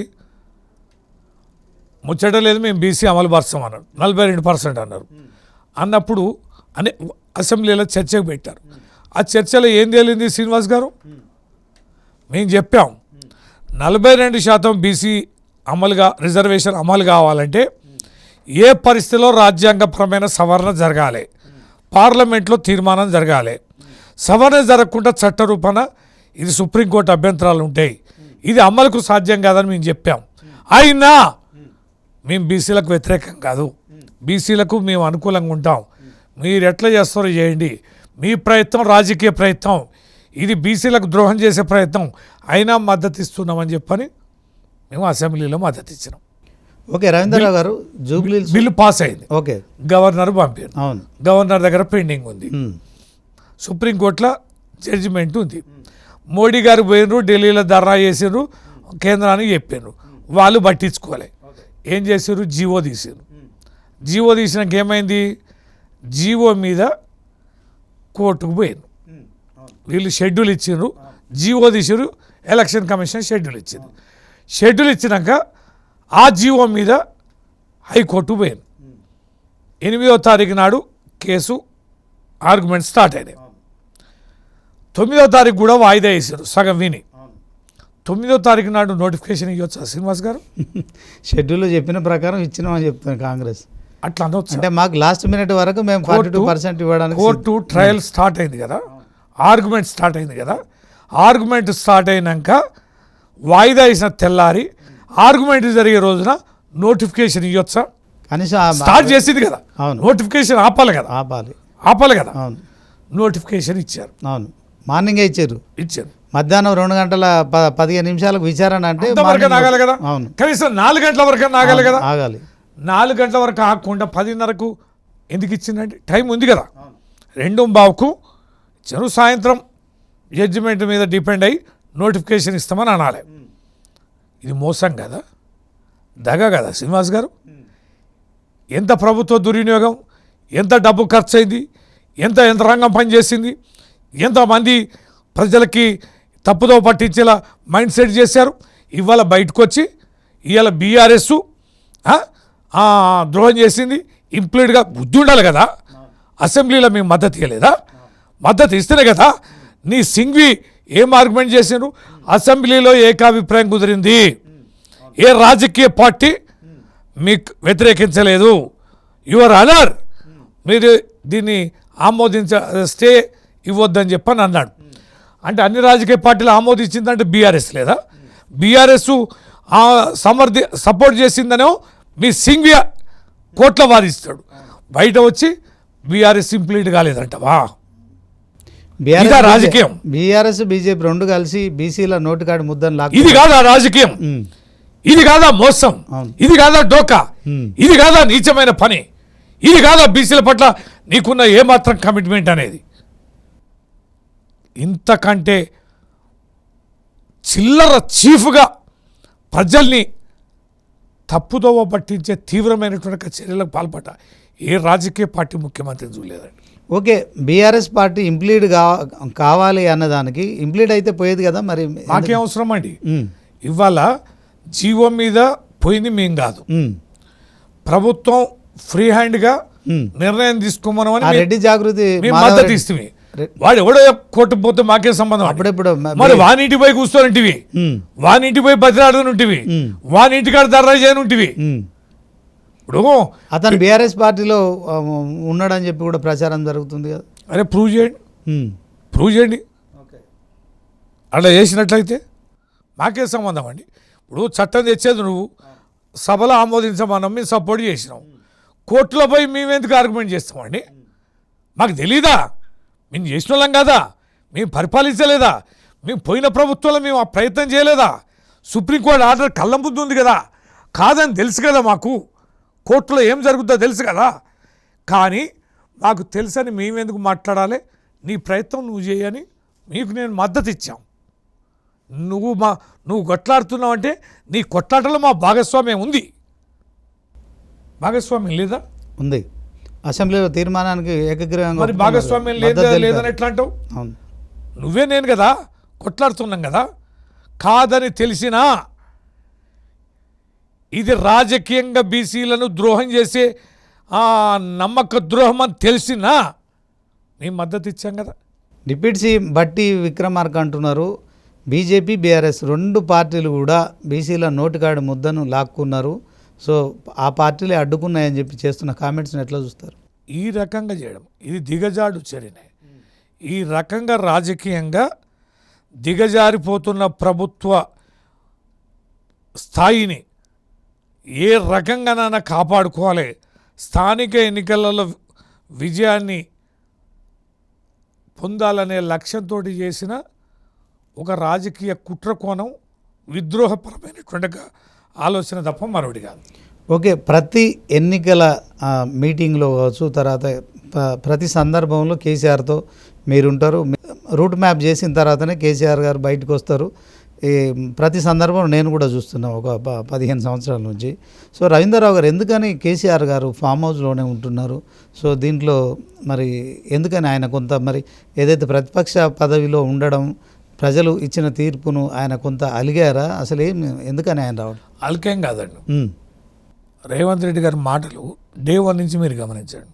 ముచ్చట లేదు, మేము బీసీ అమలు పరుస్తాం అన్నారు. 42% అన్నారు. అన్నప్పుడు అసెంబ్లీలో చర్చకు పెట్టారు. ఆ చర్చలో ఏం తేలింది శ్రీనివాస్ గారు? మేము చెప్పాం 42% బీసీ రిజర్వేషన్ అమలు కావాలంటే ఏ పరిస్థితిలో రాజ్యాంగపరమైన సవరణ జరగాలి, పార్లమెంట్లో తీర్మానం జరగాలి. సవరణ జరగకుండా చట్టరూపణ ఇది సుప్రీంకోర్టు అభ్యంతరాలు ఉంటాయి, ఇది అమలుకు సాధ్యం కాదని మేము చెప్పాం. అయినా మేము బీసీలకు వ్యతిరేకం కాదు, బీసీలకు మేము అనుకూలంగా ఉంటాం, మీరు ఎట్లా చేస్తారో చేయండి, మీ ప్రయత్నం రాజకీయ ప్రయత్నం, ఇది బీసీలకు ద్రోహం చేసే ప్రయత్నం, అయినా మద్దతు ఇస్తున్నామని చెప్పని మేము అసెంబ్లీలో మద్దతు ఇచ్చినాం. ఓకే రవీంద్రరావు గారు, జూబ్లీ బిల్లు పాస్ అయింది, ఓకే గవర్నర్ పంపారు, అవును, గవర్నర్ దగ్గర పెండింగ్ ఉంది, సుప్రీంకోర్టులో జడ్జిమెంట్ ఉంది. మోడీ గారు పోయినరు, ఢిల్లీలో ధర్నా చేసినారు, కేంద్రానికి చెప్పారు, వాళ్ళు పట్టించుకోలే. ఏం చేశారు? జీవో తీసారు. జీవో తీసినాక ఏమైంది? జీవో మీద కోర్టుకు పోయారు, వీళ్ళు షెడ్యూల్ ఇచ్చిండ్రు, జీవో తీసారు, ఎలక్షన్ కమిషన్ షెడ్యూల్ ఇచ్చింది. షెడ్యూల్ ఇచ్చినాక ఆ జీవో మీద హైకోర్టు పోయారు. 8వ తారీఖు నాడు కేసు ఆర్గ్యుమెంట్ స్టార్ట్ అయినాయి. 9వ తారీఖు కూడా వాయిదా వేసారు సగం విని. 9వ తారీఖు నాడు నోటిఫికేషన్ ఇవ్వచ్చా శ్రీనివాస్ గారు? షెడ్యూల్లో చెప్పిన ప్రకారం ఇచ్చినామని చెప్తాను కాంగ్రెస్. అట్లా అనొచ్చు అంటే మాకు లాస్ట్ మినిట్ వరకు మేము 42% ఇవ్వడానికి కోర్టు ట్రయల్ స్టార్ట్ అయింది కదా, ఆర్గ్యుమెంట్ స్టార్ట్ అయింది కదా, ఆర్గ్యుమెంట్ స్టార్ట్ అయినాక వాయిదా వేసిన తెల్లారి ఆర్గ్యుమెంట్ జరిగే రోజున నోటిఫికేషన్ ఇవ్వచ్చా? కనీసం స్టార్ట్ చేసింది కదా, అవును, నోటిఫికేషన్ ఆపాలి కదా, ఆపాలి కదా. అవును, నోటిఫికేషన్ ఇచ్చారు, అవును, మార్నింగే ఇచ్చారు. మధ్యాహ్నం 2:15 విచారణ అంటే ఆగాలి కదా, అవును, కనీసం 4 గంటల వరకు ఆగాలి కదా. ఆగాలి. 4 గంటల వరకు ఆగకుండా 10:30కు ఎందుకు ఇచ్చిందంటే టైం ఉంది కదా. 2:15కు చెరు సాయంత్రం జడ్జిమెంట్ మీద డిపెండ్ అయ్యి నోటిఫికేషన్ ఇస్తామని అనాలి. ఇది మోసం కదా, దగ కదా శ్రీనివాస్ గారు. ఎంత ప్రభుత్వ దుర్వినియోగం, ఎంత డబ్బు ఖర్చు అయింది, ఎంత యంత్రాంగం పనిచేసింది, ఎంతమంది ప్రజలకి తప్పుదో పట్టించేలా మైండ్ సెట్ చేశారు. ఇవాళ బయటకు వచ్చి ఇవాళ బీఆర్ఎస్ ద్రోహం చేసింది, ఇంప్లీట్గా బుద్ధి ఉండాలి కదా. అసెంబ్లీలో మేము మద్దతు ఇవ్వలేదా? మద్దతు ఇస్తేనే కదా. నీ సింగ్వి ఏం ఆర్గ్యుమెంట్ చేశారు? అసెంబ్లీలో ఏకాభిప్రాయం కుదిరింది, ఏ రాజకీయ పార్టీ మీకు వ్యతిరేకించలేదు. యువర్ అనర్ మీరు దీన్ని స్టే ఇవ్వద్దని చెప్పని అన్నాడు. అంటే అన్ని రాజకీయ పార్టీలు ఆమోదించిందంటే బీఆర్ఎస్ లేదా? బీఆర్ఎస్ సపోర్ట్ చేసిందనో మీ సింగ్వి కోర్టులో వాదిస్తాడు, బయట వచ్చి బీఆర్ఎస్ ఇంప్లీట్ కాలేదంటవా? రాజకీయం. బీఆర్ఎస్ బీజేపీ రెండు కలిసి బీసీల నోటికాడి ముద్దను లాగా. ఇది కాదా రాజకీయం? ఇది కాదా మోసం? ఇది కాదా డోకా? ఇది కాదా నీచమైన పని? ఇది కాదా బీసీల పట్ల నీకున్న ఏమాత్రం కమిట్మెంట్ అనేది? ఇంతకంటే చిల్లర చీఫ్గా ప్రజల్ని తప్పుదోవ పట్టించే తీవ్రమైనటువంటి చర్యలకు పాల్పడ్డ ఏ రాజకీయ పార్టీ ముఖ్యమంత్రిని చూడలేదండి. ఓకే, బీఆర్ఎస్ పార్టీ ఇంప్లీడ్ కావాలి అన్నదానికి ఇంప్లీడ్ అయితే పోయేది కదా, మరి మాకేం అవసరం అండి? ఇవాళ జీవో మీద పోయింది మేం కాదు, ప్రభుత్వం ఫ్రీ హ్యాండ్గా నిర్ణయం తీసుకోమని రెడ్డి జాగృతి మద్దతు ఇస్తుంది. వాడు ఎవడో కోర్టు పోతే మాకే సంబంధం? అప్పుడెప్పుడు మరి వానింటి పోయి కూర్చొనింటివి, వానింటి పోయి బతిలాడుతుంటివి, వానింటికాడ దర్రా చేయనుంటివి. ఇప్పుడు అతను బీఆర్ఎస్ పార్టీలో ఉన్నాడని చెప్పి కూడా ప్రచారం జరుగుతుంది కదా. అరే ప్రూవ్ చేయండి. అట్లా చేసినట్లయితే మాకే సంబంధం అండి. ఇప్పుడు చట్టం తెచ్చేది నువ్వు, సభలో ఆమోదించమన్నాం, మేము సపోర్ట్ చేసినాం. కోర్టులో పోయి మేము ఎందుకు ఆర్గ్యుమెంట్ చేస్తామండి? మాకు తెలీదా? మేము చేసిన వాళ్ళం కదా, మేము పరిపాలించలేదా? మేము పోయిన ప్రభుత్వంలో మేము ఆ ప్రయత్నం చేయలేదా? సుప్రీంకోర్టు ఆర్డర్ కళ్ళ ముందు ఉంది కదా, కాదని తెలుసు కదా, మాకు కోర్టులో ఏం జరుగుతుందో తెలుసు కదా. కానీ మాకు తెలుసని మేమెందుకు మాట్లాడాలి? నీ ప్రయత్నం నువ్వు చేయని మీకు నేను మద్దతు ఇచ్చాం. నువ్వు కొట్లాడుతున్నావు అంటే నీ కొట్లాటలో మా భాగస్వామ్యం ఉంది. భాగస్వామ్యం లేదా? ఉంది. అసెంబ్లీలో తీర్మానానికి ఏకగ్రీవంగా. మరి భాగస్వామ్యం లేదని ఎట్లా అంటావు? నువ్వే నేను కదా కొట్లాడుతున్నాం కదా. కాదని తెలిసినా ఇది రాజకీయంగా బీసీలను ద్రోహం చేసే నమ్మక ద్రోహం అని తెలిసినా మేము మద్దతు ఇచ్చాం కదా. డిప్యూటీ సీఎం బట్టి విక్రమార్క అంటున్నారు బీజేపీ బీఆర్ఎస్ రెండు పార్టీలు కూడా బీసీల నోటికాడి ముద్దను లాక్కున్నారు, సో ఆ పార్టీలే అడ్డుకున్నాయని చెప్పి చేస్తున్న కామెంట్స్ని ఎట్లా చూస్తారు? ఈ రకంగా చేయడం ఇది దిగజాడు చర్యనే. ఈ రకంగా రాజకీయంగా దిగజారిపోతున్న ప్రభుత్వ స్థాయిని ఏ రకంగానైనా కాపాడుకోవాలి, స్థానిక ఎన్నికలలో విజయాన్ని పొందాలనే లక్ష్యంతో చేసిన ఒక రాజకీయ కుట్ర కోణం, విద్రోహపరమైనటువంటి ఆలోచన తప్ప మరొకటి కాదు. ఓకే, ప్రతి ఎన్నికల మీటింగ్లో కావచ్చు, తర్వాత ప్రతి సందర్భంలో కేసీఆర్తో మీరుంటారు. రూట్ మ్యాప్ చేసిన తర్వాతనే కేసీఆర్ గారు బయటకు వస్తారు. ఈ ప్రతి సందర్భం నేను కూడా చూస్తున్నా ఒక 15 సంవత్సరాల నుంచి. సో రవీంద్రరావు గారు ఎందుకని కేసీఆర్ గారు ఫామ్ హౌస్లోనే ఉంటున్నారు? సో దీంట్లో మరి ఎందుకని ఆయన కొంత మరి ఏదైతే ప్రతిపక్ష పదవిలో ఉండడం, ప్రజలు ఇచ్చిన తీర్పును ఆయన కొంత అలిగారా? అసలు ఎందుకని ఆయన రావడం? అలికేం కాదండి. రేవంత్ రెడ్డి గారి మాటలు డే 1 నుంచి మీరు గమనించండి.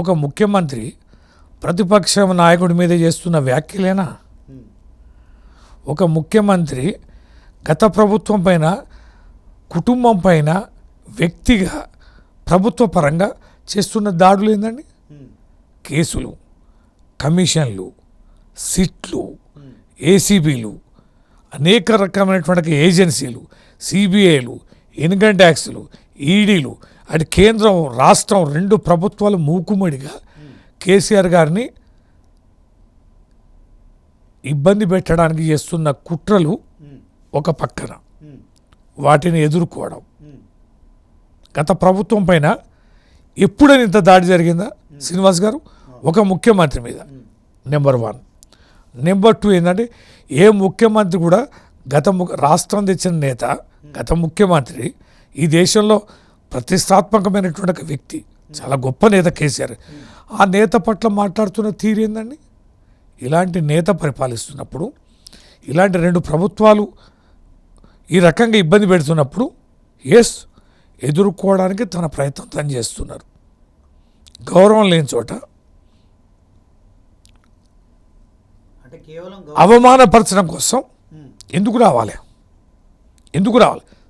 ఒక ముఖ్యమంత్రి ప్రతిపక్ష నాయకుడి మీద చేస్తున్న వ్యాఖ్యలేనా? ఒక ముఖ్యమంత్రి గత ప్రభుత్వం పైన, కుటుంబం పైన, వ్యక్తిగా, ప్రభుత్వ పరంగా చేస్తున్న దాడులు ఏందండి? కేసులు, కమిషన్లు, సిట్లు, ఏసీబీలు, అనేక రకమైనటువంటి ఏజెన్సీలు, సిబిఐలు, ఇన్కమ్ ట్యాక్స్లు, ఈడీలు, అటు కేంద్రం రాష్ట్రం రెండు ప్రభుత్వాలు మూకుమ్మడిగా కేసీఆర్ గారిని ఇబ్బంది పెట్టడానికి చేస్తున్న కుట్రలు ఒక పక్కన, వాటిని ఎదుర్కోవడం. గత ప్రభుత్వం పైన ఎప్పుడైనా ఇంత దాడి జరిగిందా శ్రీనివాస్ గారు? ఒక ముఖ్యమంత్రి మీద. నెంబర్ 1. నెంబర్ 2 ఏంటంటే ఏ ముఖ్యమంత్రి కూడా రాష్ట్రం తెచ్చిన నేత, గత ముఖ్యమంత్రి, ఈ దేశంలో ప్రతిష్టాత్మకమైనటువంటి వ్యక్తి, చాలా గొప్ప నేత కేసీఆర్. ఆ నేత పట్ల మాట్లాడుతున్న తీరు ఏందండి? ఇలాంటి నేత పరిపాలిస్తున్నప్పుడు, ఇలాంటి రెండు ప్రభుత్వాలు ఈ రకంగా ఇబ్బంది పెడుతున్నప్పుడు ఎదుర్కోవడానికి తన ప్రయత్నం తను చేస్తున్నారు. గౌరవం లేని చోట అవమానపరచడం కోసం ఎందుకు రావాలి?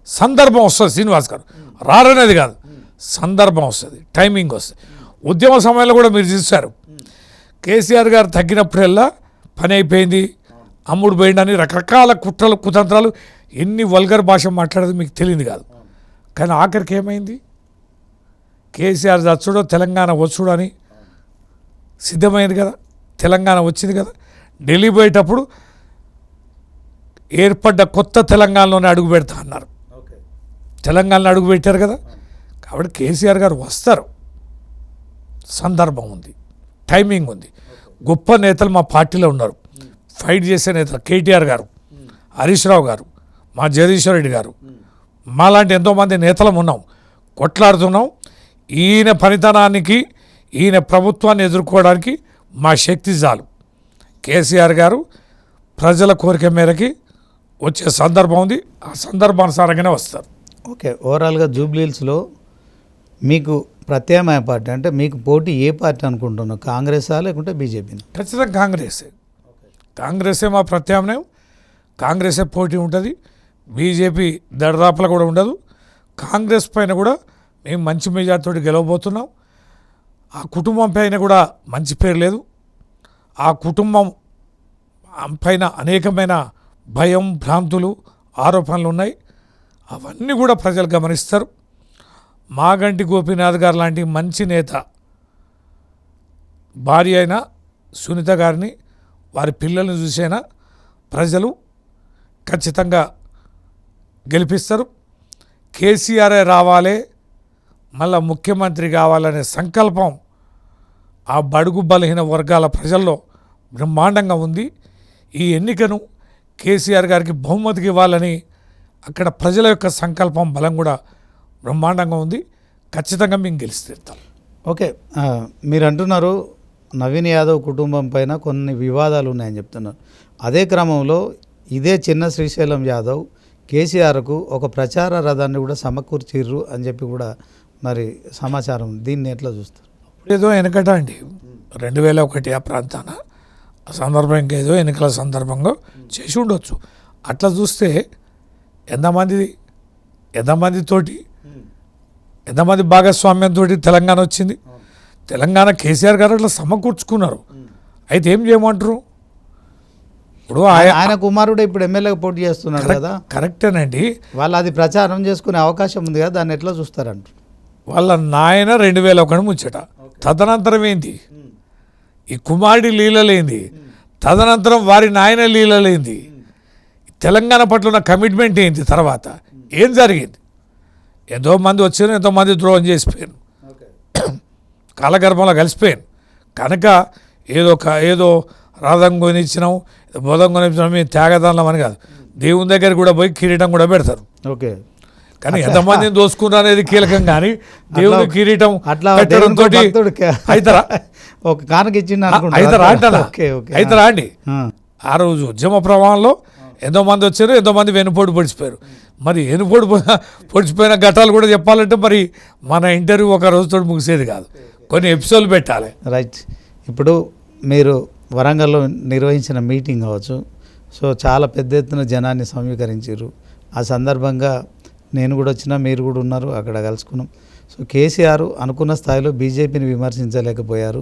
సందర్భం వస్తుంది శ్రీనివాస్ గారు, రారనేది కాదు, సందర్భం వస్తుంది, టైమింగ్ వస్తుంది. ఉద్యమ సమయంలో కూడా మీరు చూశారు, కేసీఆర్ గారు తగ్గినప్పుడల్లా పని అయిపోయింది, అమ్ముడు పోయిందని రకరకాల కుట్రలు, కుతంత్రాలు, ఎన్ని వల్గర్ భాష మాట్లాడేది మీకు తెలియదు కాదు. కానీ ఆఖరికి ఏమైంది? కేసీఆర్ చచ్చుడో తెలంగాణ వచ్చుడో అని సిద్ధమైంది కదా, తెలంగాణ వచ్చింది కదా. ఢిల్లీ పోయేటప్పుడు ఏర్పడ్డ కొత్త తెలంగాణలోనే అడుగు పెడతా అన్నారు, తెలంగాణలో అడుగు పెట్టారు కదా. కాబట్టి కేసీఆర్ గారు వస్తారు, సందర్భం ఉంది, టైమింగ్ ఉంది. గొప్ప నేతలు మా పార్టీలో ఉన్నారు, ఫైట్ చేసే నేతలు కేటీఆర్ గారు, హరీష్ రావు గారు, మా జగదీశ్వర్ రెడ్డి గారు, మాలాంటి ఎంతోమంది నేతలం ఉన్నాం, కొట్లాడుతున్నాం. ఈయన పనితనానికి, ఈయన ప్రభుత్వాన్ని ఎదుర్కోవడానికి మా శక్తి చాలు. కేసీఆర్ గారు ప్రజల కోరిక మేరకి వచ్చే సందర్భం ఉంది, ఆ సందర్భానుసారంగానే వస్తారు. ఓకే, ఓవరాల్గా జూబ్లీహిల్స్లో మీకు ప్రత్యామ్నాయ పార్టీ అంటే మీకు పోటీ ఏ పార్టీ అనుకుంటున్నావు? కాంగ్రెసా లేకుంటే బీజేపీ? ఖచ్చితంగా కాంగ్రెసే మా ప్రత్యామ్నాయం. కాంగ్రెసే పోటీ ఉంటుంది, బీజేపీ దడదాపల కూడా ఉండదు. కాంగ్రెస్ పైన కూడా మేము మంచి మెజార్టీతో గెలవబోతున్నాం. ఆ కుటుంబం పైన కూడా మంచి పేరు లేదు, ఆ కుటుంబం పైన అనేకమైన భయం, భ్రాంతులు, ఆరోపణలు ఉన్నాయి. అవన్నీ కూడా ప్రజలు గమనిస్తారు. మాగంటి గోపీనాథ్ గారు లాంటి మంచి నేత భార్య అయిన సునీత గారిని, వారి పిల్లల్ని చూసైనా ప్రజలు ఖచ్చితంగా గెలిపిస్తారు. కేసీఆరే రావాలి, మళ్ళా ముఖ్యమంత్రి కావాలనే సంకల్పం ఆ బడుగు బలహీన వర్గాల ప్రజల్లో బ్రహ్మాండంగా ఉంది. ఈ ఎన్నికను కేసీఆర్ గారికి బహుమతికి ఇవ్వాలని అక్కడ ప్రజల యొక్క సంకల్పం, బలం కూడా బ్రహ్మాండంగా ఉంది. ఖచ్చితంగా మేము గెలిచి తీరుతాం. ఓకే, మీరు అంటున్నారు నవీన్ యాదవ్ కుటుంబం పైన కొన్ని వివాదాలు ఉన్నాయని చెప్తున్నారు. అదే క్రమంలో ఇదే చిన్న శ్రీశైలం యాదవ్ కేసీఆర్కు ఒక ప్రచార రథాన్ని కూడా సమకూర్చిర్రు అని చెప్పి కూడా మరి సమాచారం. దీన్ని ఎట్లా చూస్తారు? ఏదో వెనకట అండి 2001 ఆ ప్రాంతాన ఆ సందర్భం ఇంకేదో ఎన్నికల సందర్భంగా చేసి ఉండొచ్చు. అట్లా చూస్తే ఎంతమందితోటి ఎంతమంది భాగస్వామ్యంతో తెలంగాణ వచ్చింది. తెలంగాణ కేసీఆర్ గారు అట్లా సమకూర్చుకున్నారు. అయితే ఏం చేయమంటారు? ఇప్పుడు ఆయన కుమారుడు ఇప్పుడు ఎమ్మెల్యేగా పోటీ చేస్తున్నాడు కదా. కరెక్టేనండి. వాళ్ళు అది ప్రచారం చేసుకునే అవకాశం ఉంది కదా, దాన్ని ఎట్లా చూస్తారంట? వాళ్ళ నాయన 2001 ముచ్చట. తదనంతరం ఏంది ఈ కుమారుడి లీలలేంది, తదనంతరం వారి నాయన లీలలేంది, తెలంగాణ పట్ల ఉన్న కమిట్మెంట్ ఏంటి, తర్వాత ఏం జరిగింది? ఎంతోమంది వచ్చారు, ఎంతోమంది ద్రోహం చేసిపోయాను, కాలగర్భంలో కలిసిపోయాను. కనుక ఏదో రథం కొనిచ్చినాం, బోధం కొనిచ్చినాం, మేము త్యాగదానం అని కాదు. దేవుని దగ్గర కూడా పోయి కిరీటం కూడా పెడతారు. ఓకే, కానీ ఎంతమందిని దోసుకున్నారు అనేది కీలకం. కానీ దేవుని కిరీటం అట్లా పెట్టడంతో అవుతారా? ఒక కానుక ఇచ్చింది అవుతారా అంటారా? అవుతారా అండి? ఆ రోజు ఉద్యమ ప్రవాహంలో ఎంతోమంది వచ్చారు, ఎంతోమంది వెనుపోటు పొడిచిపోయారు. మరి వెనుపోటు పొడిచిపోయిన ఘట్టాలు కూడా చెప్పాలంటే మరి మన ఇంటర్వ్యూ ఒక రోజుతో ముగిసేది కాదు, కొన్ని ఎపిసోడ్లు పెట్టాలి. రైట్. ఇప్పుడు మీరు వరంగల్లో నిర్వహించిన మీటింగ్ కావచ్చు, సో చాలా పెద్ద ఎత్తున జనాన్ని సమీకరించారు. ఆ సందర్భంగా నేను కూడా వచ్చినా, మీరు కూడా ఉన్నారు, అక్కడ కలుసుకున్నాం. సో కేసీఆర్ అనుకున్న స్థాయిలో బీజేపీని విమర్శించలేకపోయారు.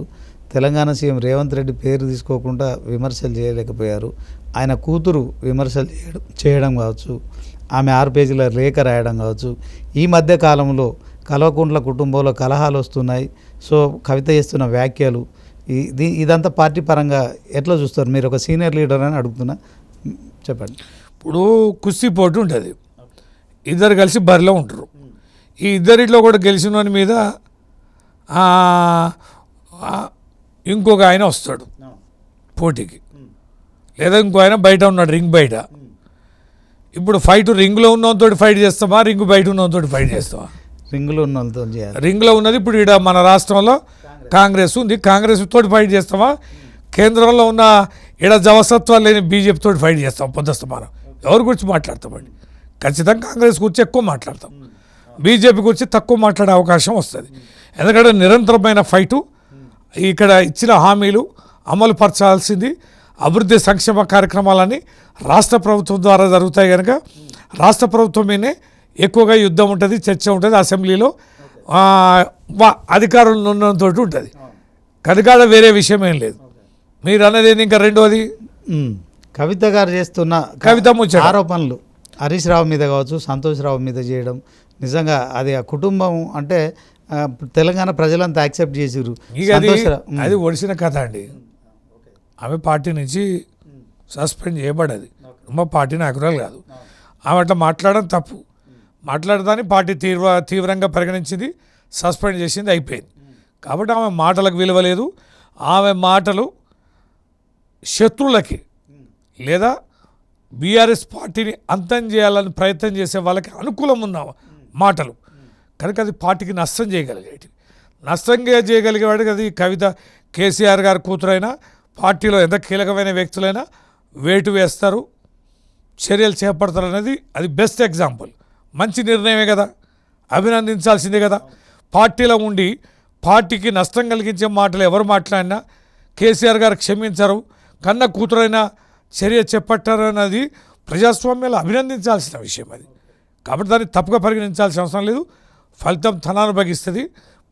తెలంగాణ సీఎం రేవంత్ రెడ్డి పేరు తీసుకోకుండా విమర్శలు చేయలేకపోయారు. ఆయన కూతురు విమర్శలు చేయడం కావచ్చు, ఆమె 6 పేజీల లేఖ రాయడం కావచ్చు. ఈ మధ్య కాలంలో కల్వకుంట్ల కుటుంబంలో కలహాలు వస్తున్నాయి. సో కవిత చేస్తున్న వ్యాఖ్యలు, ఇదంతా పార్టీ పరంగా ఎట్లా చూస్తారు? మీరు ఒక సీనియర్ లీడర్ అని అడుగుతున్నా, చెప్పండి. ఇప్పుడు కుస్తీ పోటీ ఉంటుంది, ఇద్దరు కలిసి బరిలో ఉంటారు. ఈ ఇద్దరిలో కూడా గెలిచిన వాని మీద ఇంకొక ఆయన వస్తాడు పోటీకి, లేదా ఇంకో ఆయన బయట ఉన్నాడు, రింగ్ బయట. ఇప్పుడు ఫైట్ రింగ్లో ఉన్నతో ఫైట్ చేస్తామా, రింగ్ బయట ఉన్నతో ఫైట్ చేస్తామా? రింగ్లో ఉన్న వాళ్ళతో చేయాలి. రింగ్లో ఉన్నది ఇప్పుడు ఇక్కడ మన రాష్ట్రంలో కాంగ్రెస్ ఉంది, కాంగ్రెస్ తోటి ఫైట్ చేస్తామా? కేంద్రంలో ఉన్న ఈడ జవసత్వాలు లేని బీజేపీ తోటి ఫైట్ చేస్తాం పొద్దుస్తమానం. ఎవరి గురించి మాట్లాడతామండి? ఖచ్చితంగా కాంగ్రెస్ గురించి ఎక్కువ మాట్లాడతాం, బీజేపీ గురించి తక్కువ మాట్లాడే అవకాశం వస్తుంది. ఎందుకంటే నిరంతరమైన ఫైటు, ఇక్కడ ఇచ్చిన హామీలు అమలు పరచాల్సింది, అభివృద్ధి సంక్షేమ కార్యక్రమాలన్నీ రాష్ట్ర ప్రభుత్వం ద్వారా జరుగుతాయి. కనుక రాష్ట్ర ప్రభుత్వం మీదే ఎక్కువగా యుద్ధం ఉంటుంది, చర్చ ఉంటుంది, అసెంబ్లీలో అధికారులు ఉన్నతో ఉంటుంది. కనుక వేరే విషయం ఏం లేదు. మీరు అన్నది ఏంది? ఇంకా రెండోది కవిత గారు చేస్తున్న ఆరోపణలు హరీష్ రావు మీద కావచ్చు, సంతోష్ రావు మీద చేయడం, నిజంగా అది ఆ కుటుంబం అంటే తెలంగాణ ప్రజలంతా యాక్సెప్ట్ చేసిరు. అది ఒడిసిన కథ అండి. ఆమె పార్టీ నుంచి సస్పెండ్ చేయబడ్డది, మా పార్టీ నాయకురాలు కాదు. ఆమె అట్లా మాట్లాడడం తప్పు. మాట్లాడదాన్ని పార్టీ తీవ్రంగా పరిగణించింది, సస్పెండ్ చేసింది, అయిపోయింది. కాబట్టి ఆమె మాటలకు విలువ లేదు. ఆమె మాటలు శత్రువులకి లేదా బీఆర్ఎస్ పార్టీని అంతం చేయాలని ప్రయత్నం చేసే వాళ్ళకి అనుకూలం ఉన్న మాటలు కనుక అది పార్టీకి నష్టం చేయగలిగేవాడికి అది కవిత కేసీఆర్ గారి కూతురైనా, పార్టీలో ఎంత కీలకమైన వ్యక్తులైనా వేటు వేస్తారు, చర్యలు చేపడతారు అనేది అది బెస్ట్ ఎగ్జాంపుల్. మంచి నిర్ణయమే కదా, అభినందించాల్సిందే కదా. పార్టీలో ఉండి పార్టీకి నష్టం కలిగించే మాటలు ఎవరు మాట్లాడినా కేసీఆర్ గారు క్షమించరు, కన్న కూతురైనా చర్య చేపట్టారు అన్నది ప్రజాస్వామ్యంలో అభినందించాల్సిన విషయం అది. కాబట్టి దాన్ని తప్పుగా పరిగణించాల్సిన అవసరం లేదు. ఫలితం తనానుభవిస్తుంది.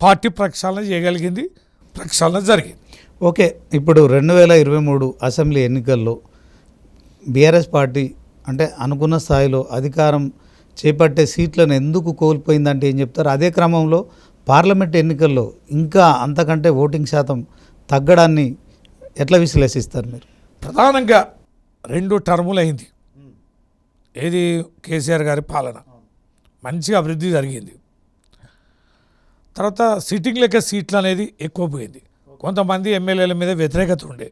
పార్టీ ప్రక్షాళన చేయగలిగింది, ప్రక్షాళన జరిగింది. ఓకే, ఇప్పుడు 2023 అసెంబ్లీ ఎన్నికల్లో బీఆర్ఎస్ పార్టీ అంటే అనుకున్న స్థాయిలో అధికారం చేపట్టే సీట్లను ఎందుకు కోల్పోయిందంటే ఏం చెప్తారు? అదే క్రమంలో పార్లమెంట్ ఎన్నికల్లో ఇంకా అంతకంటే ఓటింగ్ శాతం తగ్గడాన్ని ఎట్లా విశ్లేషిస్తారు మీరు? ప్రధానంగా 2 టర్ములు అయింది. ఏది? కేసీఆర్ గారి పాలన మంచిగా అభివృద్ధి జరిగింది. తర్వాత సిట్టింగ్ లెక్క సీట్లు అనేది ఎక్కువ పోయింది. కొంతమంది ఎమ్మెల్యేల మీద వ్యతిరేకత ఉండే,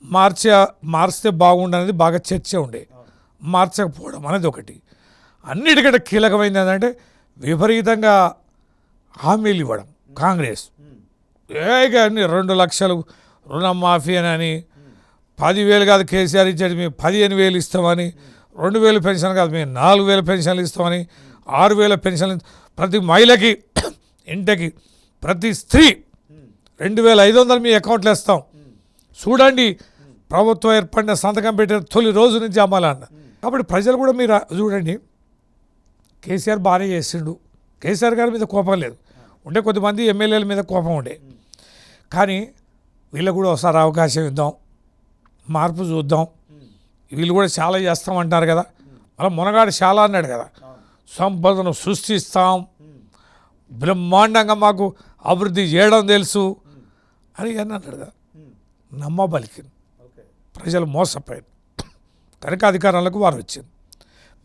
మార్చితే బాగుండనేది బాగా చర్చ ఉండే, మార్చకపోవడం అనేది ఒకటి. అన్నిటికంటే కీలకమైంది ఏంటంటే విపరీతంగా హామీలు ఇవ్వడం. కాంగ్రెస్ అన్ని 2 లక్షలు రుణమాఫీ అని, 10,000 కాదు కేసీఆర్ ఇచ్చేది మేము 15,000 ఇస్తామని, 2,000 పెన్షన్ కాదు మేము 4,000 పెన్షన్లు ఇస్తామని, 6,000 పెన్షన్లు, ప్రతి మహిళకి ఇంటికి ప్రతి స్త్రీ 2500 మీ అకౌంట్లో వేస్తాం చూడండి. ప్రభుత్వం ఏర్పడిన సంతకం పెట్టిన తొలి రోజు నుంచి అమ్మాలన్న. కాబట్టి ప్రజలు కూడా మీరు చూడండి, కేసీఆర్ బాగానే చేసిండు, కేసీఆర్ గారి మీద కోపం లేదు, ఉండే కొద్దిమంది ఎమ్మెల్యేల మీద కోపం ఉండే, కానీ వీళ్ళకు కూడా ఒకసారి అవకాశం ఇద్దాం, మార్పు చూద్దాం, వీళ్ళు కూడా చాలా చేస్తామంటారు కదా, మళ్ళీ మునగాడు చాలా అన్నాడు కదా, సంపదను సృష్టిస్తాం, బ్రహ్మాండంగా మాకు అభివృద్ధి చేయడం తెలుసు అని అన్నాడు కదా. నమ్మబలికింది, ప్రజలు మోసపోయారు కనుక అధికారంలోకి వారు వచ్చింది.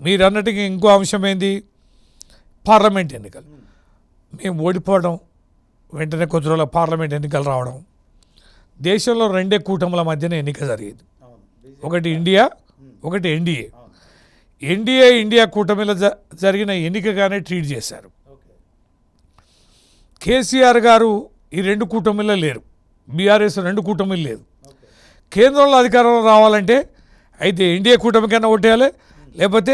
మీరు అన్నట్టుగా ఇంకో అంశం ఏంది, పార్లమెంట్ ఎన్నికలు. మేము ఓడిపోవడం, వెంటనే కొద్ది రోజుల పార్లమెంట్ ఎన్నికలు రావడం, దేశంలో 2 కూటముల మధ్యన ఎన్నిక జరిగేది, ఒకటి ఇండియా, ఒకటి ఎన్డీఏ. ఇండియా కూటమిలో జరిగిన ఎన్నికగానే ట్రీట్ చేశారు. కేసీఆర్ గారు ఈ 2 కూటమిలో లేరు, బీఆర్ఎస్ 2 కూటమిలు లేదు. కేంద్రంలో అధికారంలో రావాలంటే అయితే ఎన్డీఏ కూటమికైనా ఓటేయాలి, లేకపోతే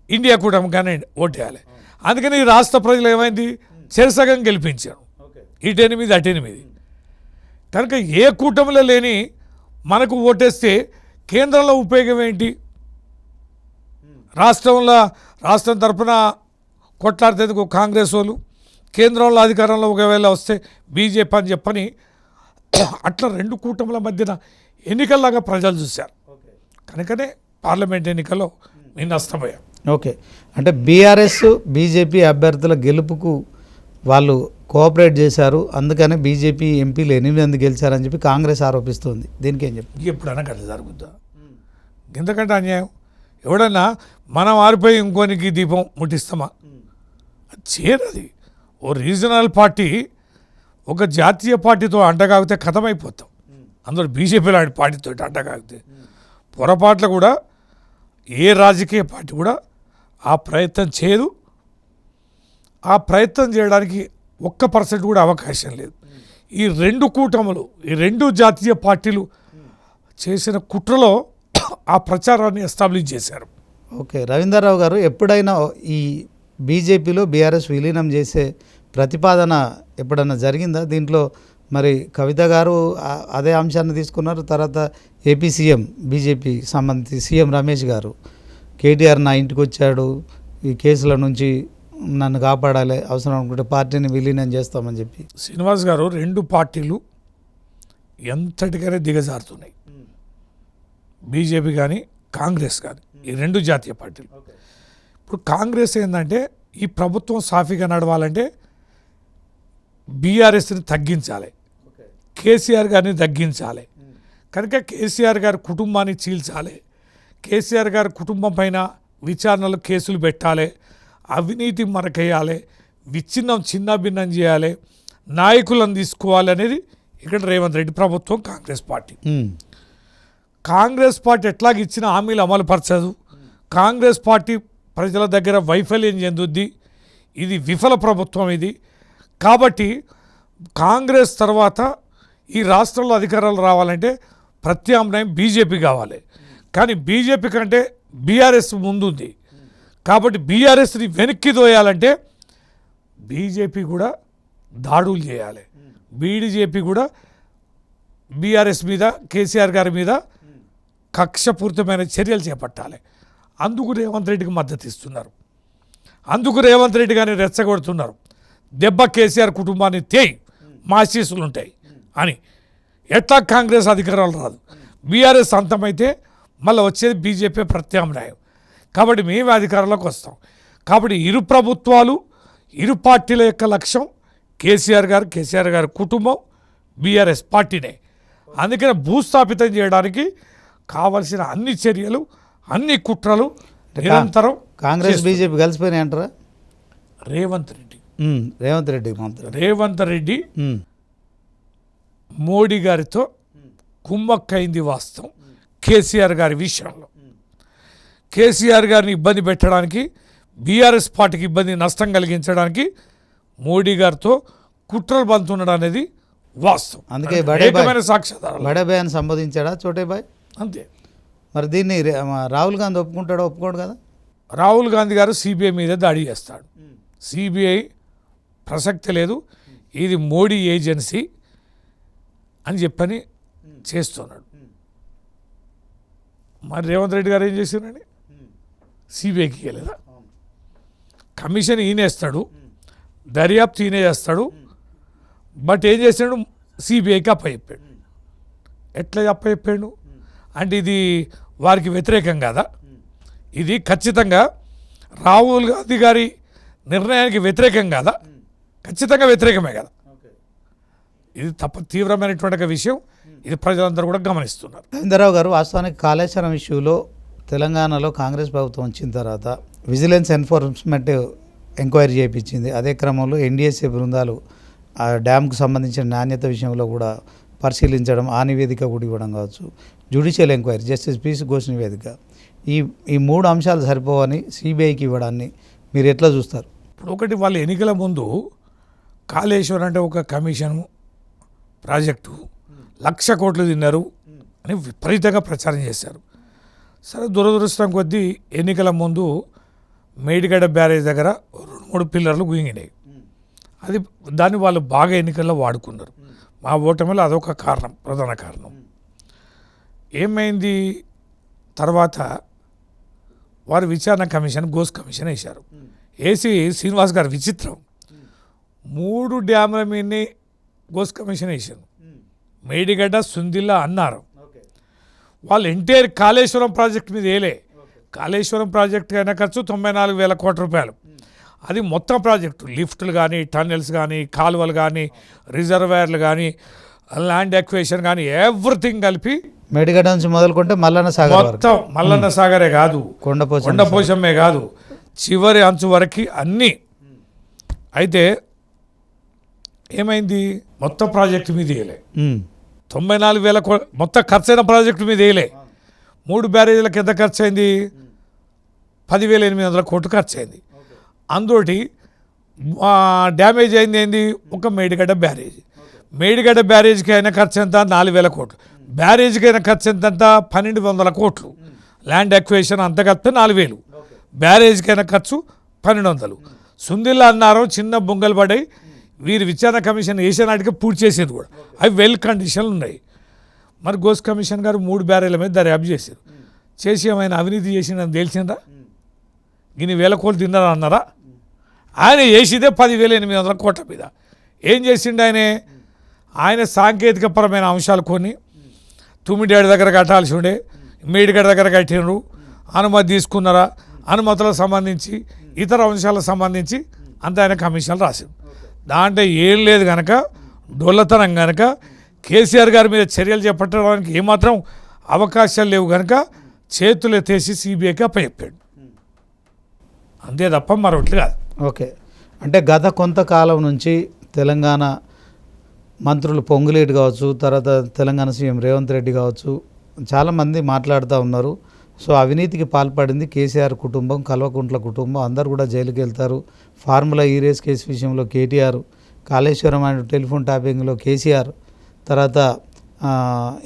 ఇండియా కూటమికైనా ఓటేయాలి. అందుకని ఈ రాష్ట్ర ప్రజలు ఏమైంది, చెరసగం గెలిపించారు, ఇటు 8 అటు 8. కనుక ఏ కూటమిలో లేని మనకు ఓటేస్తే కేంద్రంలో ఉపయోగం ఏంటి? రాష్ట్రం తరఫున కొట్లాడితేందుకు కాంగ్రెస్ వాళ్ళు, కేంద్రంలో అధికారంలో ఒకవేళ వస్తే బీజేపీ అని చెప్పని అట్లా 2 కూటముల మధ్యన ఎన్నికల్లాగా ప్రజలు చూశారు. కనుకనే పార్లమెంట్ ఎన్నికల్లో మేము నష్టపోయాం. ఓకే, అంటే బీఆర్ఎస్ బీజేపీ అభ్యర్థుల గెలుపుకు వాళ్ళు కోఆపరేట్ చేశారు, అందుకనే బీజేపీ ఎంపీలు 8 మంది గెలిచారని చెప్పి కాంగ్రెస్ ఆరోపిస్తుంది. దీనికి ఏం చెప్పి ఎప్పుడన్నా కట్ట జరుగుద్దా? ఎందుకంటే అన్యాయం. ఎవడన్నా మనం ఆరిపోయి ఇంకోనికి దీపం ముట్టిస్తామా? చేరది. ఓ రీజనల్ పార్టీ ఒక జాతీయ పార్టీతో అంటగాగితే కథమైపోతాం. అందులో బీజేపీ లాంటి పార్టీతో అంటగాగితే పొరపాట్ల కూడా ఏ రాజకీయ పార్టీ కూడా ఆ ప్రయత్నం చేయదు. ఆ ప్రయత్నం చేయడానికి 1% కూడా అవకాశం లేదు. ఈ 2 కూటములు, ఈ 2 జాతీయ పార్టీలు చేసిన కుట్రలో ఆ ప్రచారాన్ని ఎస్టాబ్లిష్ చేశారు. ఓకే, రవీందర్రావు గారు, ఎప్పుడైనా ఈ బీజేపీలో బీఆర్ఎస్ విలీనం చేసే ప్రతిపాదన ఎప్పుడన్నా జరిగిందా? దీంట్లో మరి కవిత గారు అదే అంశాన్ని తీసుకున్నారు. తర్వాత ఏపీ సీఎం, బీజేపీ సంబంధించి సీఎం రమేష్ గారు, కేటీఆర్ నా ఇంటికి వచ్చాడు, ఈ కేసుల నుంచి నన్ను కాపాడాలి, అవసరం అనుకుంటే పార్టీని విలీనం చేస్తామని చెప్పి. శ్రీనివాస్ గారు, 2 పార్టీలు ఎంతటికైనా దిగజారుతున్నాయి, బీజేపీ కానీ కాంగ్రెస్ కానీ, ఈ 2 జాతీయ పార్టీలు. ఇప్పుడు కాంగ్రెస్ ఏంటంటే ఈ ప్రభుత్వం సాఫీగా నడవాలంటే బీఆర్ఎస్ని తగ్గించాలి, కేసీఆర్ గారిని తగ్గించాలి. కనుక కేసీఆర్ గారి కుటుంబాన్ని చీల్చాలి, కేసీఆర్ గారి కుటుంబం పైన విచారణలు కేసులు పెట్టాలి, అవినీతి మరకేయాలి, విచ్ఛిన్నం చిన్నభిన్నం చేయాలి, నాయకులను తీసుకోవాలి అనేది ఇక్కడ రేవంత్ రెడ్డి ప్రభుత్వం, కాంగ్రెస్ పార్టీ. కాంగ్రెస్ పార్టీ ఎట్లాగ ఇచ్చిన హామీలు అమలు పరచదు, కాంగ్రెస్ పార్టీ ప్రజల దగ్గర వైఫల్యం చెందుద్ది, ఇది విఫల ప్రభుత్వం ఇది. కాబట్టి కాంగ్రెస్ తర్వాత ఈ రాష్ట్రంలో అధికారాలు రావాలంటే ప్రత్యామ్నాయం బీజేపీ కావాలి. కానీ బీజేపీ కంటే బీఆర్ఎస్ ముందుంది. కాబట్టి బీఆర్ఎస్ని వెనక్కి దోయాలంటే బీజేపీ కూడా దాడులు చేయాలి, బీజేపీ కూడా బీఆర్ఎస్ మీద, కేసీఆర్ గారి మీద కక్షపూరితమైన చర్యలు చేపట్టాలి. అందుకు రేవంత్ రెడ్డికి మద్దతు ఇస్తున్నారు, అందుకు రేవంత్ రెడ్డి గారిని రెచ్చగొడుతున్నారు. దెబ్బ కేసీఆర్ కుటుంబాన్ని తేయి, మా ఆశీస్సులు ఉంటాయి అని. ఎట్లా కాంగ్రెస్ అధికారాలు రాదు, బీఆర్ఎస్ అంతమైతే మళ్ళీ వచ్చేది బీజేపీ ప్రత్యామ్నాయం. కాబట్టి మేమే అధికారంలోకి వస్తాం. కాబట్టి ఇరు ప్రభుత్వాలు, ఇరు పార్టీల యొక్క లక్ష్యం కేసీఆర్ గారి కుటుంబం, బీఆర్ఎస్ పార్టీనే. అందుకనే భూస్థాపితం చేయడానికి కావలసిన అన్ని చర్యలు, అన్ని కుట్రలు నిరంతరం కాంగ్రెస్ బీజేపీ కలిసిపోయినాయి అంటారా? రేవంత్ రెడ్డి మోడీ గారితో కుమ్మక్కైంది వాస్తవం. కేసీఆర్ గారి విషయంలో కేసీఆర్ గారిని ఇబ్బంది పెట్టడానికి, బీఆర్ఎస్ పార్టీకి ఇబ్బంది, నష్టం కలిగించడానికి మోడీ గారితో కుట్రలు బంతుండడం అనేది వాస్తవం. అందుకే సాక్ష్యాధారాలు బడేబాయ్ అని సంబోధించాడా చోటేబాయ్? అంతే. మరి దీన్ని రాహుల్ గాంధీ ఒప్పుకుంటాడో ఒప్పుకోడు కదా? రాహుల్ గాంధీ గారు సిబిఐ మీద దాడి చేస్తాడు. సిబిఐ ప్రసక్తి లేదు, ఇది మోడీ ఏజెన్సీ, అని చెప్పని చేస్తున్నాడు. మరి రేవంత్ రెడ్డి గారు ఏం చేశారండి? సిబిఐకి వెళ్ళదా? కమిషన్ ఈయనేస్తాడు, దర్యాప్తు ఈయనే చేస్తాడు, బట్ ఏం చేశాడు? సిబిఐకి అప్పచెప్పాడు. ఎట్లా అప్పచెప్పాడు అంటే ఇది వారికి వ్యతిరేకం కాదా? ఇది ఖచ్చితంగా రాహుల్ గాంధీ గారి నిర్ణయానికి వ్యతిరేకం కాదా? ఖచ్చితంగా వ్యతిరేకమే కదా. ఇది తీవ్రమైనటువంటి ఒక విషయం. ఇది ప్రజలందరూ కూడా గమనిస్తున్నారు. రవీంద్రరావు గారు, వాస్తవానికి కాళేశ్వరం ఇష్యూలో తెలంగాణలో కాంగ్రెస్ ప్రభుత్వం వచ్చిన తర్వాత విజిలెన్స్ ఎన్ఫోర్స్మెంట్ ఎంక్వైరీ చేయించింది. అదే క్రమంలో ఎన్డీఎస్ఏ బృందాలు ఆ డ్యామ్కు సంబంధించిన నాణ్యత విషయంలో కూడా పరిశీలించడం, ఆ నివేదిక కూడా ఇవ్వడం కావచ్చు, judicial enquiry justice PC Ghosh నివేదిక, ఈ మూడు అంశాలు సరిపోవని సిబిఐకి ఇవ్వడాన్ని మీరు ఎట్లా చూస్తారు? ఇప్పుడు ఒకటి, వాళ్ళ ఎన్నికల ముందు కాళేశ్వరం అంటే ఒక కమిషన్ ప్రాజెక్టు 1,00,000 కోట్లు తిన్నారు అని విపరీతంగా ప్రచారం చేశారు. సరే, దురదృష్టం కొద్దీ ఎన్నికల ముందు మేడిగడ్డ బ్యారేజ్ దగ్గర 2-3 పిల్లర్లు గుంగినాయి. దాన్ని వాళ్ళు బాగా ఎన్నికల్లో వాడుకున్నారు. మా ఓటమిలో అదొక కారణం, ప్రధాన కారణం. ఏమైంది తర్వాత వారు విచారణ కమిషన్, ఘోష్ కమిషన్ వేశారు. వేసి శ్రీనివాస్ గారు విచిత్రం 3 డ్యాముల మీదనే ఘోష్ కమిషన్ వేశారు. మేడిగడ్డ, సుందిల్లా అన్నారు. వాళ్ళు ఎంటైర్ కాళేశ్వరం ప్రాజెక్ట్ మీద వేయలే. కాళేశ్వరం ప్రాజెక్టు అయిన ఖర్చు 94,000 కోట్ల రూపాయలు. అది మొత్తం ప్రాజెక్టు, లిఫ్ట్లు కానీ, టన్నెల్స్ కానీ, కాలువలు కానీ, రిజర్వాయర్లు కానీ, ల్యాండ్ ఎక్వేషన్ కానీ, ఎవ్రీథింగ్ కలిపి మేడిగడ్డ నుంచి మొదలుకుంటే మల్లన్న సాగర్, మొత్తం మల్లన్న సాగరే కాదు, కొండపోశమ్మే కాదు, చివరి అంచు వరకు అన్నీ. అయితే ఏమైంది? మొత్తం ప్రాజెక్టు మీద వేయలే. 94,000 కోట్లు మొత్తం ఖర్చు అయిన ప్రాజెక్టు మీద వేయలే. 3 బ్యారేజీలకు ఎంత ఖర్చు అయింది? 10,800 కోట్లు ఖర్చు అయింది. అందులోటి డ్యామేజ్ అయింది ఏంది? ఒక మేడిగడ్డ బ్యారేజ్. మేడిగడ్డ బ్యారేజ్కి అయిన ఖర్చు ఎంత? 4,000 కోట్లు. బ్యారేజ్కి అయిన ఖర్చు ఎంత? 1,200 కోట్లు. ల్యాండ్ ఎక్వేషన్ అంత కలిపితే 4,000. బ్యారేజ్కి అయిన ఖర్చు 1,200. సుందిల్లా అన్నారం చిన్న బొంగలు పడ్డాయి. వీరు విచారణ కమిషన్ వేసే నాటికి పూర్తి చేసేది కూడా. అవి వెల్ కండిషన్లు ఉన్నాయి. మరి ఘోష్ కమిషన్ గారు 3 బ్యారేల మీద దర్యాప్తు చేశారు. చేసి ఏమైనా అవినీతి చేసిందని తెలిసిందా? ఇన్ని 1,000 కోట్లు తిన్నారా అన్నారా? ఆయన వేసిదే 10,800 కోట్ల మీద. ఏం చేసిండు ఆయన సాంకేతికపరమైన అంశాలు కొన్ని, తుమ్మిడేడు దగ్గర కట్టాల్సి ఉండే, మేడిగడ్డ దగ్గర కట్టినరు, అనుమతి తీసుకున్నారా, అనుమతులకు సంబంధించి ఇతర అంశాలకు సంబంధించి అంత ఆయన కమిషన్లు రాసిండు. దాంట్లో ఏం లేదు కనుక, డొల్లతనం కనుక, కేసీఆర్ గారి మీద చర్యలు చేపట్టడానికి ఏమాత్రం అవకాశాలు లేవు కనుక చేతులు ఎత్తేసి సిబిఐకి అప్పచెప్పాడు. అంతే తప్ప మరొకటి కాదు. ఓకే, అంటే గత కొంతకాలం నుంచి తెలంగాణ మంత్రులు పొంగులేటి కావచ్చు, తర్వాత తెలంగాణ సీఎం రేవంత్ రెడ్డి కావచ్చు, చాలామంది మాట్లాడుతూ ఉన్నారు. సో అవినీతికి పాల్పడింది కేసీఆర్ కుటుంబం, కల్వకుంట్ల కుటుంబం, అందరు కూడా జైలుకి వెళ్తారు. ఫార్ములా ఈ రేస్ కేసు విషయంలో కేటీఆర్, కాళేశ్వరం అండ్ టెలిఫోన్ ట్యాపింగ్లో కేసీఆర్, తర్వాత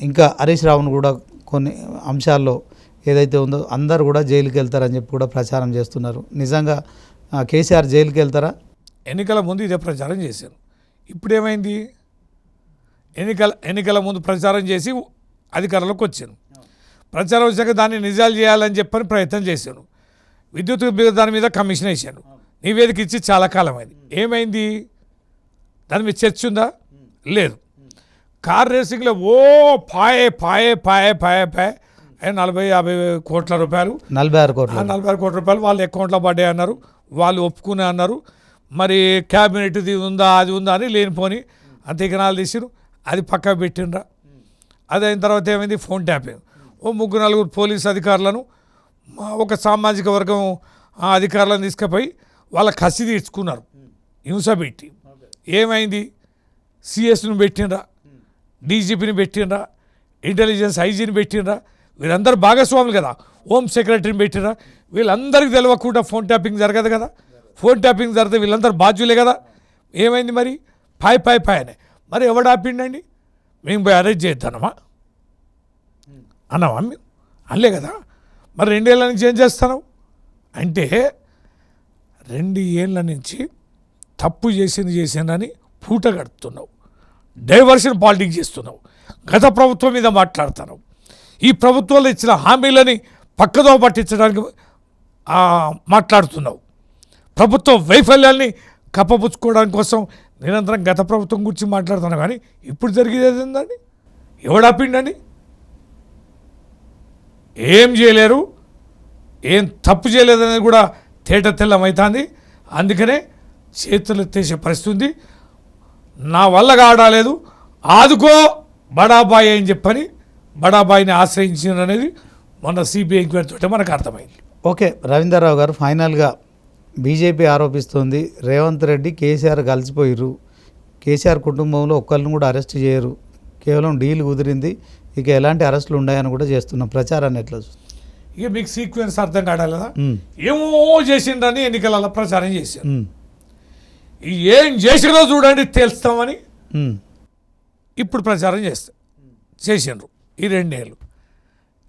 ఇంకా హరీష్ రావును కూడా కొన్ని అంశాల్లో ఏదైతే ఉందో అందరు కూడా జైలుకి వెళ్తారని చెప్పి కూడా ప్రచారం చేస్తున్నారు. నిజంగా కేసీఆర్ జైలుకి వెళ్తారా? ఎన్నికల ముందు ఇదే ప్రచారం చేశారు. ఇప్పుడు ఏమైంది? ఎన్నికల ముందు ప్రచారం చేసి అధికారంలోకి వచ్చాను. ప్రచారం వచ్చాక దాన్ని నిజాలు చేయాలని చెప్పని ప్రయత్నం చేశాను. విద్యుత్ దాని మీద కమిషన్ వేసాను. నివేదిక ఇచ్చి చాలా కాలం అయింది. ఏమైంది? దాని మీద చర్చ ఉందా? లేదు. కార్ రేసింగ్లో పాయే 40-50 కోట్ల రూపాయలు, 46 కోట్ల రూపాయలు వాళ్ళ అకౌంట్లో పడ్డాయి అన్నారు. వాళ్ళు ఒప్పుకునే అన్నారు. మరి క్యాబినెట్ది ఉందా, అది ఉందా అని లేనిపోని అంతేకనాలు తీసిరు. అది పక్కకు పెట్టిండ్రా. అది అయిన తర్వాత ఏమైంది? Phone tapping. 3-4 పోలీస్ అధికారులను, ఒక సామాజిక వర్గం అధికారులను తీసుకుపోయి వాళ్ళ కసి తీర్చుకున్నారు, హింస పెట్టి. ఏమైంది? సిఎస్ను పెట్టిండ్రా, డీజీపీని పెట్టిండ్రా, ఇంటెలిజెన్స్ ఐజీని పెట్టిండ్రా. వీళ్ళందరూ భాగస్వాములు కదా. హోమ్ సెక్రటరీని పెట్టిండ్రా. వీళ్ళందరికీ తెలియకుండా ఫోన్ ట్యాపింగ్ జరగదు కదా. ఫోన్ ట్యాపింగ్ జరిగితే వీళ్ళందరూ బాధ్యులే కదా. ఏమైంది మరి? పాయ్ అనే. మరి ఎవడు ఆపిండండి? మేము పోయి అరెస్ట్ చేద్దామా అన్నావా? మేము అనలే కదా. మరి 2 ఏళ్ళ నుంచి ఏం చేస్తాను అంటే, 2 ఏళ్ళ నుంచి తప్పు చేసిందని పూట కడుతున్నావు. డైవర్షన్ పాలిటిక్స్ చేస్తున్నావు. గత ప్రభుత్వం మీద మాట్లాడుతున్నావు. ఈ ప్రభుత్వంలో ఇచ్చిన హామీలని పక్కదో పట్టించడానికి మాట్లాడుతున్నావు. ప్రభుత్వ వైఫల్యాల్ని కప్పపుచ్చుకోవడానికి కోసం నిరంతరం గత ప్రభుత్వం గురించి మాట్లాడుతున్నావు. కానీ ఇప్పుడు జరిగేది ఏందండి? ఎవడాపిండండి? ఏం చేయలేరు, ఏం తప్పు చేయలేదనేది కూడా తేట తెల్లమవుతుంది. అందుకనే చేతులు ఎత్తేసే పరిస్థితి ఉంది. నా వల్ల కావడాలేదు, ఆదుకో బడాబాయి అని చెప్పని బడాబాయిని ఆశ్రయించిన అనేది మొన్న సిబిఐ ఎంక్వైరీ తోటే మనకు అర్థమైంది. ఓకే, రవీందర్రావు గారు, ఫైనల్గా బీజేపీ ఆరోపిస్తోంది రేవంత్ రెడ్డి కేసీఆర్ కలిసిపోయారు, కేసీఆర్ కుటుంబంలో ఒక్కరిని కూడా అరెస్ట్ చేయరు, కేవలం డీల్ కుదిరింది, ఇక ఎలాంటి అరెస్టులు ఉన్నాయని కూడా చేస్తున్న ప్రచారాన్ని ఎట్లా చూస్తారు? ఇక మీకు సీక్వెన్స్ అర్థం కాడాలదా? ఏమో చేసిండ్రని ఎన్నికలలో ప్రచారం చేశారు. ఏం చేసినో చూడండి తెలుస్తామని ఇప్పుడు ప్రచారం చేసిండ్రు ఈ 2 ఏళ్ళు.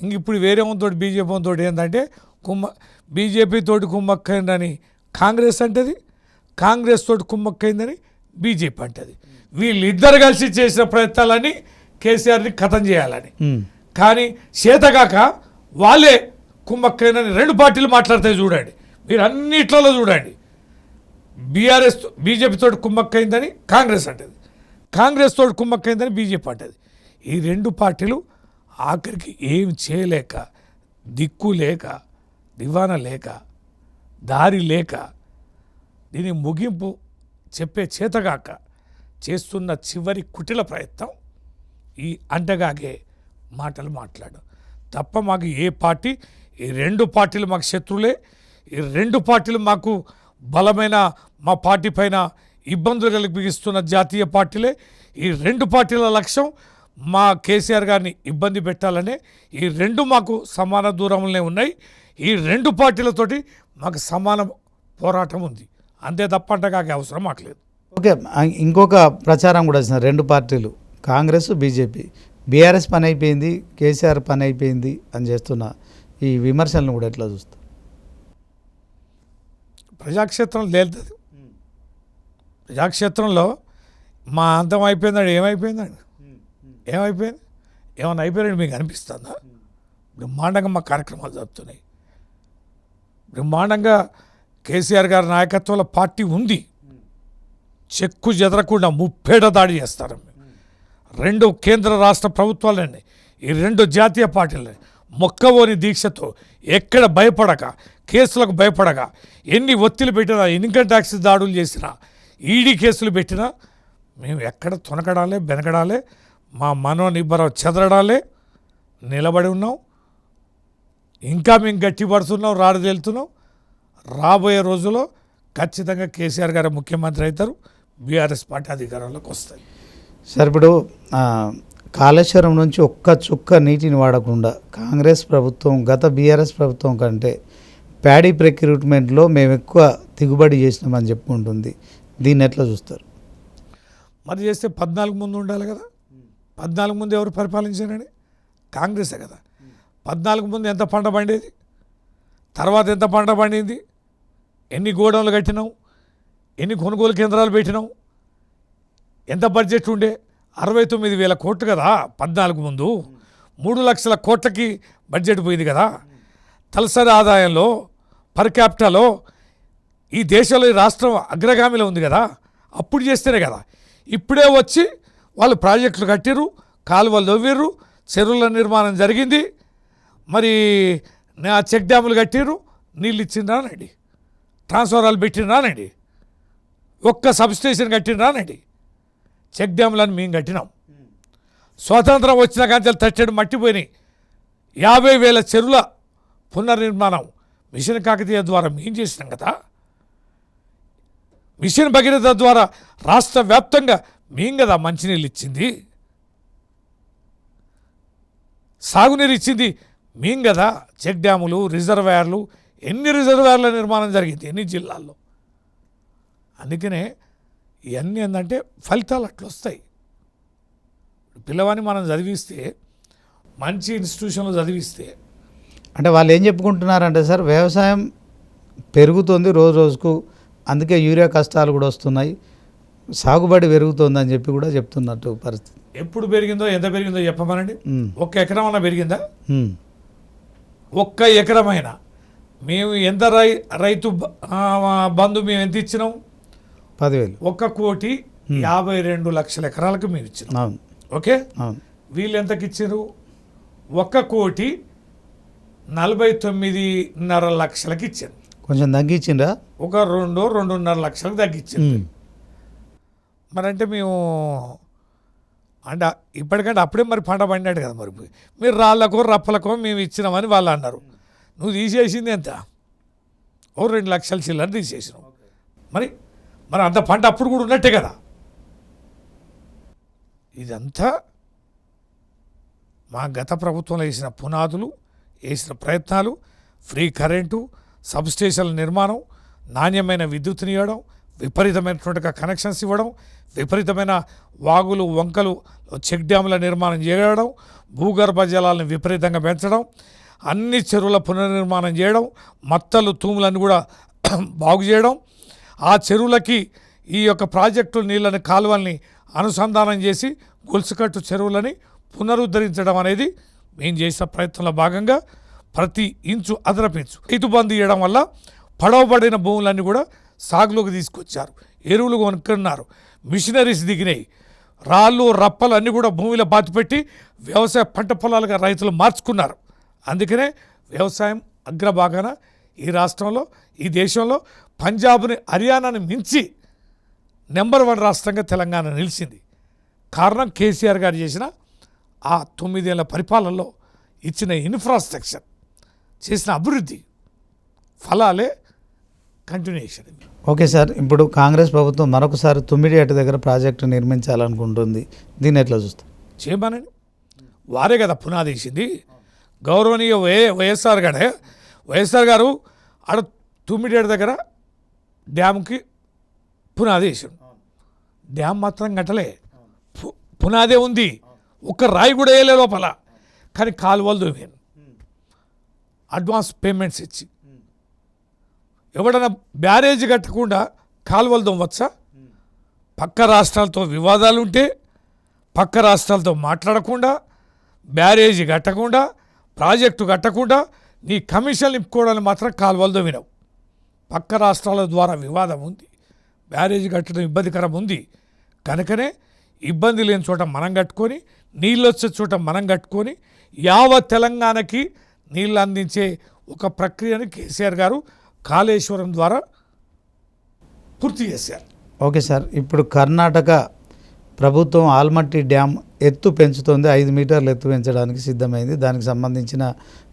ఇంక ఇప్పుడు వేరే తోటి బీజేపీ తోటి ఏంటంటే బీజేపీ తోటి కుమ్మక్కైందని కాంగ్రెస్ అంటది, కాంగ్రెస్ తోటి కుమ్మక్కైందని బీజేపీ అంటది. వీళ్ళిద్దరు కలిసి చేసిన ప్రయత్నాలన్నీ కేసీఆర్ని ఖతం చేయాలని. కానీ చేతగాక వాళ్ళే కుమ్మక్కైందని 2 పార్టీలు మాట్లాడతాయి. చూడండి, మీరు అన్నిట్లలో చూడండి. బీజేపీ తోటి కుమ్మక్కైందని కాంగ్రెస్ అంటది, కాంగ్రెస్ తోటి కుమ్మక్కైందని బీజేపీ అంటది. ఈ 2 పార్టీలు ఆఖరికి ఏం చేయలేక, దిక్కు లేక, దివాన లేక, దారి లేక, దీని ముగింపు చెప్పే చేతగాక చేస్తున్న చివరి కుటిల ప్రయత్నం ఈ అంటగాగే మాటలు మాట్లాడు తప్ప మాకు ఏ పార్టీ, ఈ 2 పార్టీలు మాకు శత్రువులే. ఈ 2 పార్టీలు మాకు బలమైన, మా పార్టీ పైన ఇబ్బందులు కలిగిస్తున్న జాతీయ పార్టీలే. ఈ 2 పార్టీల లక్ష్యం మా కేసీఆర్ గారిని ఇబ్బంది పెట్టాలనే. ఈ 2 మాకు సమాన దూరంలోనే ఉన్నాయి. ఈ 2 పార్టీలతోటి మాకు సమాన పోరాటం ఉంది, అంతే తప్ప అంటగాగే అవసరం మాకు లేదు. ఓకే, ఇంకొక ప్రచారం కూడా వచ్చిన 2 పార్టీలు, కాంగ్రెస్ బీజేపీ, బీఆర్ఎస్ పని అయిపోయింది, కేసీఆర్ పని అయిపోయింది అని చేస్తున్న ఈ విమర్శలను కూడా ఎట్లా చూస్తారు? ప్రజాక్షేత్రం లేదుతుంది. ప్రజాక్షేత్రంలో మా అంతం అయిపోయిందండి. ఏమైపోయిందండి? ఏమైపోయింది? ఏమన్నా అయిపోయినట్టు మీకు అనిపిస్తుందా? బ్రహ్మాండంగా మా కార్యక్రమాలు జరుపుతున్నాయి. బ్రహ్మాండంగా కేసీఆర్ గారి నాయకత్వంలో పార్టీ ఉంది. చెక్కు చెదరకుండా ముప్పేట దాడి చేస్తారు. 2 కేంద్ర రాష్ట్ర ప్రభుత్వాలండి, ఈ 2 జాతీయ పార్టీలని మొక్కవోని దీక్షతో ఎక్కడ భయపడక, కేసులకు భయపడక, ఎన్ని ఒత్తిడి పెట్టినా, ఇన్కమ్ ట్యాక్స్ దాడులు చేసినా, ఈడీ కేసులు పెట్టినా మేము ఎక్కడ తొనకడాలే, బెనకడాలే, మా మనోనిబ్బరం చెదరడాలే నిలబడి ఉన్నాం. ఇంకా మేము గట్టి పడుతున్నాం, రాడు తేలుతున్నాం. రాబోయే రోజుల్లో ఖచ్చితంగా కేసీఆర్ గారు ముఖ్యమంత్రి అవుతారు, బీఆర్ఎస్ పార్టీ అధికారంలోకి వస్తాయి. సార్, ఇప్పుడు కాళేశ్వరం నుంచి ఒక్క చుక్క నీటిని వాడకుండా కాంగ్రెస్ ప్రభుత్వం గత బీఆర్ఎస్ ప్రభుత్వం కంటే ప్యాడీ ప్రక్రూట్మెంట్లో మేము ఎక్కువ దిగుబడి చేసినామని చెప్పుకుంటుంది. దీన్ని ఎట్లా చూస్తారు? మరి చేస్తే 14 ముందు ఉండాలి కదా. 14 ముందు ఎవరు పరిపాలించారని? కాంగ్రెసే కదా. 14 ముందు ఎంత పంట పండేది, తర్వాత ఎంత పంట పండింది, ఎన్ని గోడౌన్లు కట్టినాం, ఎన్ని కొనుగోలు కేంద్రాలు పెట్టినాం, ఎంత బడ్జెట్ ఉండే? 69,000 కోట్లు కదా 14 ముందు. 3 లక్షల కోట్లకి బడ్జెట్ పోయింది కదా. తలసరి ఆదాయంలో, పర్ క్యాపిటాలో ఈ దేశంలో, ఈ రాష్ట్రం అగ్రగామిలో ఉంది కదా. అప్పుడు చేస్తేనే కదా. ఇప్పుడే వచ్చి వాళ్ళు ప్రాజెక్టులు కట్టిర్రు, కాలువలు తవ్విర్రు, చెరువుల నిర్మాణం జరిగింది, మరి చెక్ డ్యాములు కట్టిర్రు, నీళ్ళు ఇచ్చిండ్రానండి, ట్రాన్స్ఫార్మర్లు పెట్టిండ్రానండి, ఒక్క సబ్స్టేషన్ కట్టిండ్రానండి. చెక్ డ్యాములను మేము కట్టినాం. స్వాతంత్రం వచ్చిన కానీ తట్టెడు మట్టిపోయినాయి. 50,000 చెరువుల పునర్నిర్మాణం మిషన్ కాకతీయ ద్వారా మేము చేసినాం కదా. మిషన్ భగీరథ ద్వారా రాష్ట్ర వ్యాప్తంగా మేము కదా మంచినీళ్ళు ఇచ్చింది, సాగునీరు ఇచ్చింది మేము కదా. చెక్ డ్యాములు, రిజర్వాయర్లు, ఎన్ని రిజర్వాయర్ల నిర్మాణం జరిగింది ఎన్ని జిల్లాల్లో. అందుకనే ఇవన్నీ ఏంటంటే ఫలితాలు అట్లా వస్తాయి. పిల్లవాడిని మనం చదివిస్తే, మంచి ఇన్స్టిట్యూషన్లో చదివిస్తే, అంటే వాళ్ళు ఏం చెప్పుకుంటున్నారంటే సార్, వ్యవసాయం పెరుగుతుంది రోజు రోజుకు, అందుకే యూరియా కష్టాలు కూడా వస్తున్నాయి, సాగుబడి పెరుగుతోందని చెప్పి కూడా చెప్తున్నట్టు పరిస్థితి. ఎప్పుడు పెరిగిందో ఎంత పెరిగిందో చెప్పమనండి. ఒక్క ఎకరం అన్న పెరిగిందా? ఒక్క ఎకరమైనా మేము ఎంత రైతు బంధు మేము ఎంత ఇచ్చినాం? 10,000. 1,52,00,000 ఎకరాలకు మేము ఇచ్చినాం. ఓకే, వీళ్ళు ఎంతకి ఇచ్చారు? 1,49,500,000 ఇచ్చారు. కొంచెం తగ్గించిందా? ఒక 2-2.5 లక్షలకు తగ్గించింది. మరంటే మేము అంటే ఇప్పటికంటే అప్పుడే మరి పంట పండాడు కదా. మరి మీరు రాళ్ళకో రప్పలకో మేము ఇచ్చినామని వాళ్ళు అన్నారు. నువ్వు తీసేసింది ఎంత? 2 లక్షల చిల్లర తీసేసినావు. మరి అంత పంట అప్పుడు కూడా ఉన్నట్టే కదా. ఇదంతా మా గత ప్రభుత్వంలో వేసిన పునాదులు, వేసిన ప్రయత్నాలు, ఫ్రీ కరెంటు, సబ్స్టేషన్ల నిర్మాణం, నాణ్యమైన విద్యుత్తుని ఇవ్వడం, విపరీతమైనటువంటి కనెక్షన్స్ ఇవ్వడం, విపరీతమైన వాగులు వంకలు చెక్ డ్యాముల నిర్మాణం చేయడం, భూగర్భ జలాలను విపరీతంగా పెంచడం, అన్ని చెరువుల పునర్నిర్మాణం చేయడం, మత్తలు తూములను కూడా బాగు చేయడం, ఆ చెరువులకి ఈ యొక్క ప్రాజెక్టు నీళ్ళని కాలువల్ని అనుసంధానం చేసి గొలుసుకట్టు చెరువులని పునరుద్ధరించడం అనేది మేము చేసిన ప్రయత్నంలో భాగంగా ప్రతి ఇంచు అదరపించు రైతు బంధు ఇవ్వడం వల్ల పడవబడిన భూములన్నీ కూడా సాగులోకి తీసుకొచ్చారు. ఎరువులు కొనుక్కున్నారు, మిషనరీస్ దిగినాయి, రాళ్ళు రప్పలు అన్నీ కూడా భూమిలో బాతిపెట్టి వ్యవసాయ పంట పొలాలుగా రైతులు మార్చుకున్నారు. అందుకనే వ్యవసాయం అగ్రభాగాన ఈ రాష్ట్రంలో, ఈ దేశంలో పంజాబ్ని, హర్యానాని మించి నెంబర్ 1 రాష్ట్రంగా తెలంగాణ నిలిచింది. కారణం కేసీఆర్ గారు చేసిన ఆ 9 ఏళ్ల పరిపాలనలో ఇచ్చిన ఇన్ఫ్రాస్ట్రక్చర్, చేసిన అభివృద్ధి ఫలాలే కంటిన్యూషన్. ఓకే సార్, ఇప్పుడు కాంగ్రెస్ ప్రభుత్వం మరొకసారి తుమ్మిడిహట్టు దగ్గర ప్రాజెక్టు నిర్మించాలనుకుంటుంది. దీన్ని ఎట్లా చూస్తారు? చేయమనండి, వారే కదా పునాదేసింది. గౌరవనీయ వైఎస్ఆర్ గారు ఆడ తుమ్మిడిహట్టు దగ్గర డ్యామ్కి పునాది వేసాడు. డ్యామ్ మాత్రం కట్టలే, పునాదే ఉంది, ఒక్క రాయి కూడా వేయలే లోపల. కానీ కాలువలు దోమాను, అడ్వాన్స్ పేమెంట్స్ ఇచ్చి. ఎవడన్నా బ్యారేజ్ కట్టకుండా కాలువలు దోమవచ్చా? పక్క రాష్ట్రాలతో వివాదాలు ఉంటే, పక్క రాష్ట్రాలతో మాట్లాడకుండా, బ్యారేజీ కట్టకుండా, ప్రాజెక్టు కట్టకుండా నీ కమిషన్లు నింపుకోవడానికి మాత్రం కాలువలు దోమినావు. పక్క రాష్ట్రాల ద్వారా వివాదం ఉంది, బ్యారేజీ కట్టడం ఇబ్బందికరం ఉంది. కనుకనే ఇబ్బంది లేని చోట మనం కట్టుకొని, నీళ్ళు వచ్చే చోట మనం కట్టుకొని, యావత్ తెలంగాణకి నీళ్ళు అందించే ఒక ప్రక్రియని కేసీఆర్ గారు కాళేశ్వరం ద్వారా పూర్తి చేశారు. ఓకే సార్, ఇప్పుడు కర్ణాటక ప్రభుత్వం ఆల్మట్టి డ్యామ్ ఎత్తు పెంచుతోంది. 5 మీటర్లు ఎత్తు పెంచడానికి సిద్ధమైంది. దానికి సంబంధించిన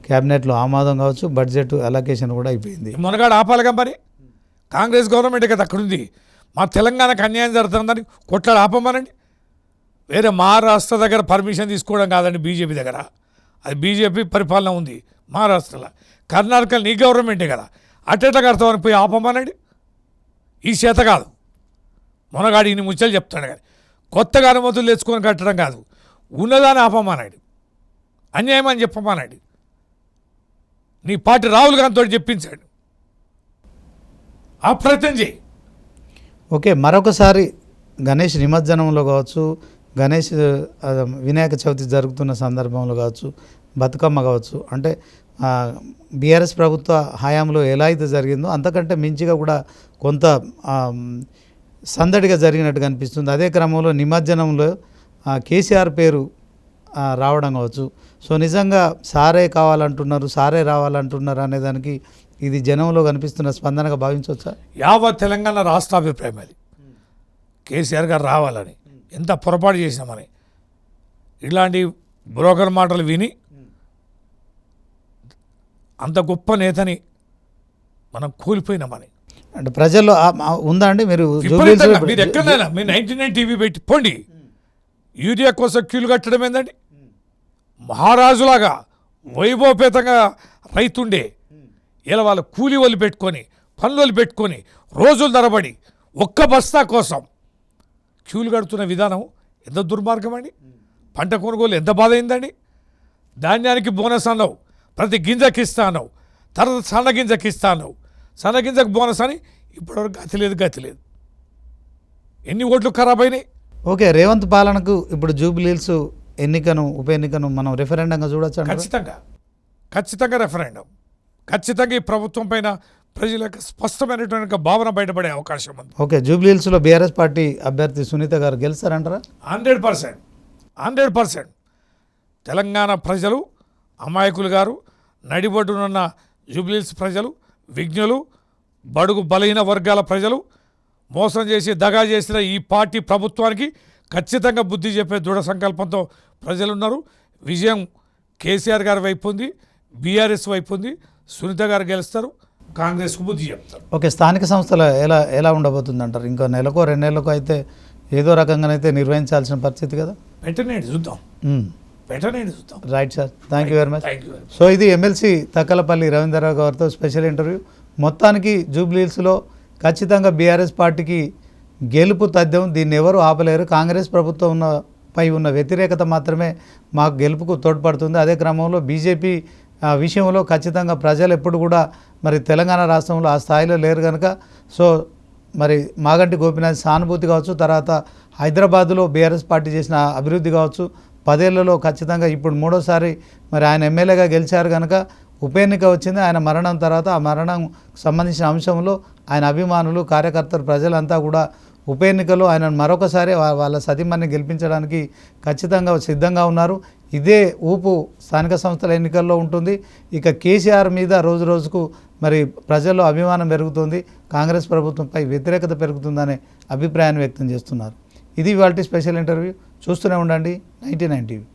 క్యాబినెట్లో ఆమోదం కావచ్చు, బడ్జెట్ అలొకేషన్ కూడా అయిపోయింది. మునగాడు ఆపాలిగా మరి, కాంగ్రెస్ గవర్నమెంట్ కదా అక్కడుంది. మా తెలంగాణకు అన్యాయం జరుగుతుందని కొట్లాడు ఆపమనండి. వేరే మహారాష్ట్ర దగ్గర పర్మిషన్ తీసుకోవడం కాదండి, బీజేపీ దగ్గర. అది బీజేపీ పరిపాలన ఉంది మహారాష్ట్రలో. కర్ణాటకలో నీ గవర్నమెంటే కదా, అట్టెట్లా కడతామని పోయి ఆపమనండి. ఈ చేత కాదు, మునగాడు ఇన్ని ముచ్చలు చెప్తాడు కానీ కొత్తగా అనుమతులు తెచ్చుకొని కట్టడం కాదు, ఉన్నదాన్ని ఆపమన్నాడు, అన్యాయం అని చెప్పమన్నాడు. నీ పార్టీ రాహుల్ గాంధీతో చెప్పించాడు, ఆ ప్రయత్నం చేయి. ఓకే, మరొకసారి గణేష్ నిమజ్జనంలో కావచ్చు, గణేష్ వినాయక చవితి జరుగుతున్న సందర్భంలో కావచ్చు, బతుకమ్మ కావచ్చు, అంటే బీఆర్ఎస్ ప్రభుత్వ హయాంలో ఎలా అయితే జరిగిందో అంతకంటే మించిగా కూడా కొంత సందడిగా జరిగినట్టు కనిపిస్తుంది. అదే క్రమంలో నిమజ్జనంలో కేసీఆర్ పేరు రావడం కావచ్చు. సో నిజంగా సారే కావాలంటున్నారు, సారే రావాలంటున్నారు అనేదానికి ఇది జనంలో కనిపిస్తున్న స్పందనగా భావించవచ్చా? యావత్ తెలంగాణ రాష్ట్ర అభిప్రాయం అది, కేసీఆర్ గారు రావాలని. ఎంత పొరపాటు చేసినామని ఇలాంటి బ్రోకర్ మాటలు విని అంత గొప్ప నేతని మనం కూలిపోయినామని. అంటే ప్రజల్లో ఉందా అండి? మీరు ఎక్కడైనా మీరు 99 టీవీ పెట్టి పోండి, యూరియా కోసం క్యూలు కట్టడం ఏందండి? మహారాజులాగా వైభవపేతంగా రైతుండే ఇలా వాళ్ళు కూలి వాళ్ళు పెట్టుకొని, పనులు వాళ్ళు పెట్టుకొని, రోజులు తరబడి ఒక్క బస్తా కోసం క్యూలు కడుతున్న విధానం ఎంత దుర్మార్గం అండి. పంట కొనుగోలు ఎంత బాధ అయిందండి. ధాన్యానికి బోనస్ అన్నావు, ప్రతి గింజకి ఇస్తా అన్నావు, తర్వాత సన్న గింజకి ఇస్తా అన్నావు, సన్న గింజకు బోనస్ అని ఇప్పటివరకు గతి లేదు. ఎన్ని ఓట్లు ఖరాబ్ అయినాయి. ఓకే, రేవంత్ పాలనకు ఇప్పుడు జూబ్లీహిల్స్ ఉప ఎన్నికను మనం రెఫరెండంగా చూడొచ్చు అంటారా? ఖచ్చితంగా రెఫరెండం, ఖచ్చితంగా ఈ ప్రభుత్వం పైన ప్రజలకు స్పష్టమైనటువంటి భావన బయటపడే అవకాశం ఉంది. ఓకే, జూబ్లీహిల్స్లో బీఆర్ఎస్ పార్టీ అభ్యర్థి సునీత గారు గెలుస్తారంటారా? 100%. తెలంగాణ ప్రజలు అమాయకులు గారు, నడిబొడ్డునున్న జూబ్లీహిల్స్ ప్రజలు, విజ్ఞులు, బడుగు బలహీన వర్గాల ప్రజలు, మోసం చేసి దగా చేసిన ఈ పార్టీ ప్రభుత్వానికి ఖచ్చితంగా బుద్ధి చెప్పే దృఢ సంకల్పంతో ప్రజలున్నారు. విజయం కేసీఆర్ గారి వైపు ఉంది, బీఆర్ఎస్ వైపు ఉంది. సునీత గారు గెలుస్తారు, కాంగ్రెస్కు బుద్ధి చెప్తారు. ఓకే, స్థానిక సంస్థలు ఎలా ఉండబోతుంది అంటారు? ఇంకో నెలకో 2 నెలలకో అయితే ఏదో రకంగానైతే నిర్వహించాల్సిన పరిస్థితి కదా. పెట్టనేది చూద్దాం. Right sir, thank you very much. Thank you. So ఇది ఎమ్మెల్సీ తక్కలపల్లి రవీంద్రరావు గారితో స్పెషల్ ఇంటర్వ్యూ. మొత్తానికి జూబ్లీహిల్స్లో ఖచ్చితంగా బీఆర్ఎస్ పార్టీకి గెలుపు తథ్యం, దీన్ని ఎవరు ఆపలేరు. కాంగ్రెస్ ప్రభుత్వం పై ఉన్న వ్యతిరేకత మాత్రమే మాకు గెలుపుకు తోడ్పడుతుంది. అదే క్రమంలో బీజేపీ విషయంలో ఖచ్చితంగా ప్రజలు ఎప్పుడు కూడా మరి తెలంగాణ రాష్ట్రంలో ఆ స్థాయిలో లేరు కనుక సో మరి మాగంటి గోపీనాథ్ సానుభూతి కావచ్చు, తర్వాత హైదరాబాదులో బీఆర్ఎస్ పార్టీ చేసిన అభివృద్ధి కావచ్చు, 10 ఏళ్లలో ఖచ్చితంగా ఇప్పుడు 3వ సారి మరి ఆయన ఎమ్మెల్యేగా గెలిచారు కనుక ఉప ఎన్నిక వచ్చింది. ఆయన మరణం తర్వాత ఆ మరణం సంబంధించిన అంశంలో ఆయన అభిమానులు, కార్యకర్తలు, ప్రజలంతా కూడా ఉప ఎన్నికలో ఆయన మరొకసారి వాళ్ళ సతీమణిని గెలిపించడానికి ఖచ్చితంగా సిద్ధంగా ఉన్నారు. ఇదే ఊపు స్థానిక సంస్థల ఎన్నికల్లో ఉంటుంది. ఇక కేసీఆర్ మీద రోజు రోజుకు మరి ప్రజల్లో అభిమానం పెరుగుతుంది, కాంగ్రెస్ ప్రభుత్వంపై వ్యతిరేకత పెరుగుతుందనే అభిప్రాయాన్ని వ్యక్తం చేస్తున్నారు. ఇది ఇవాల్టి స్పెషల్ ఇంటర్వ్యూ. చూస్తూనే ఉండండి 99 టీవీ.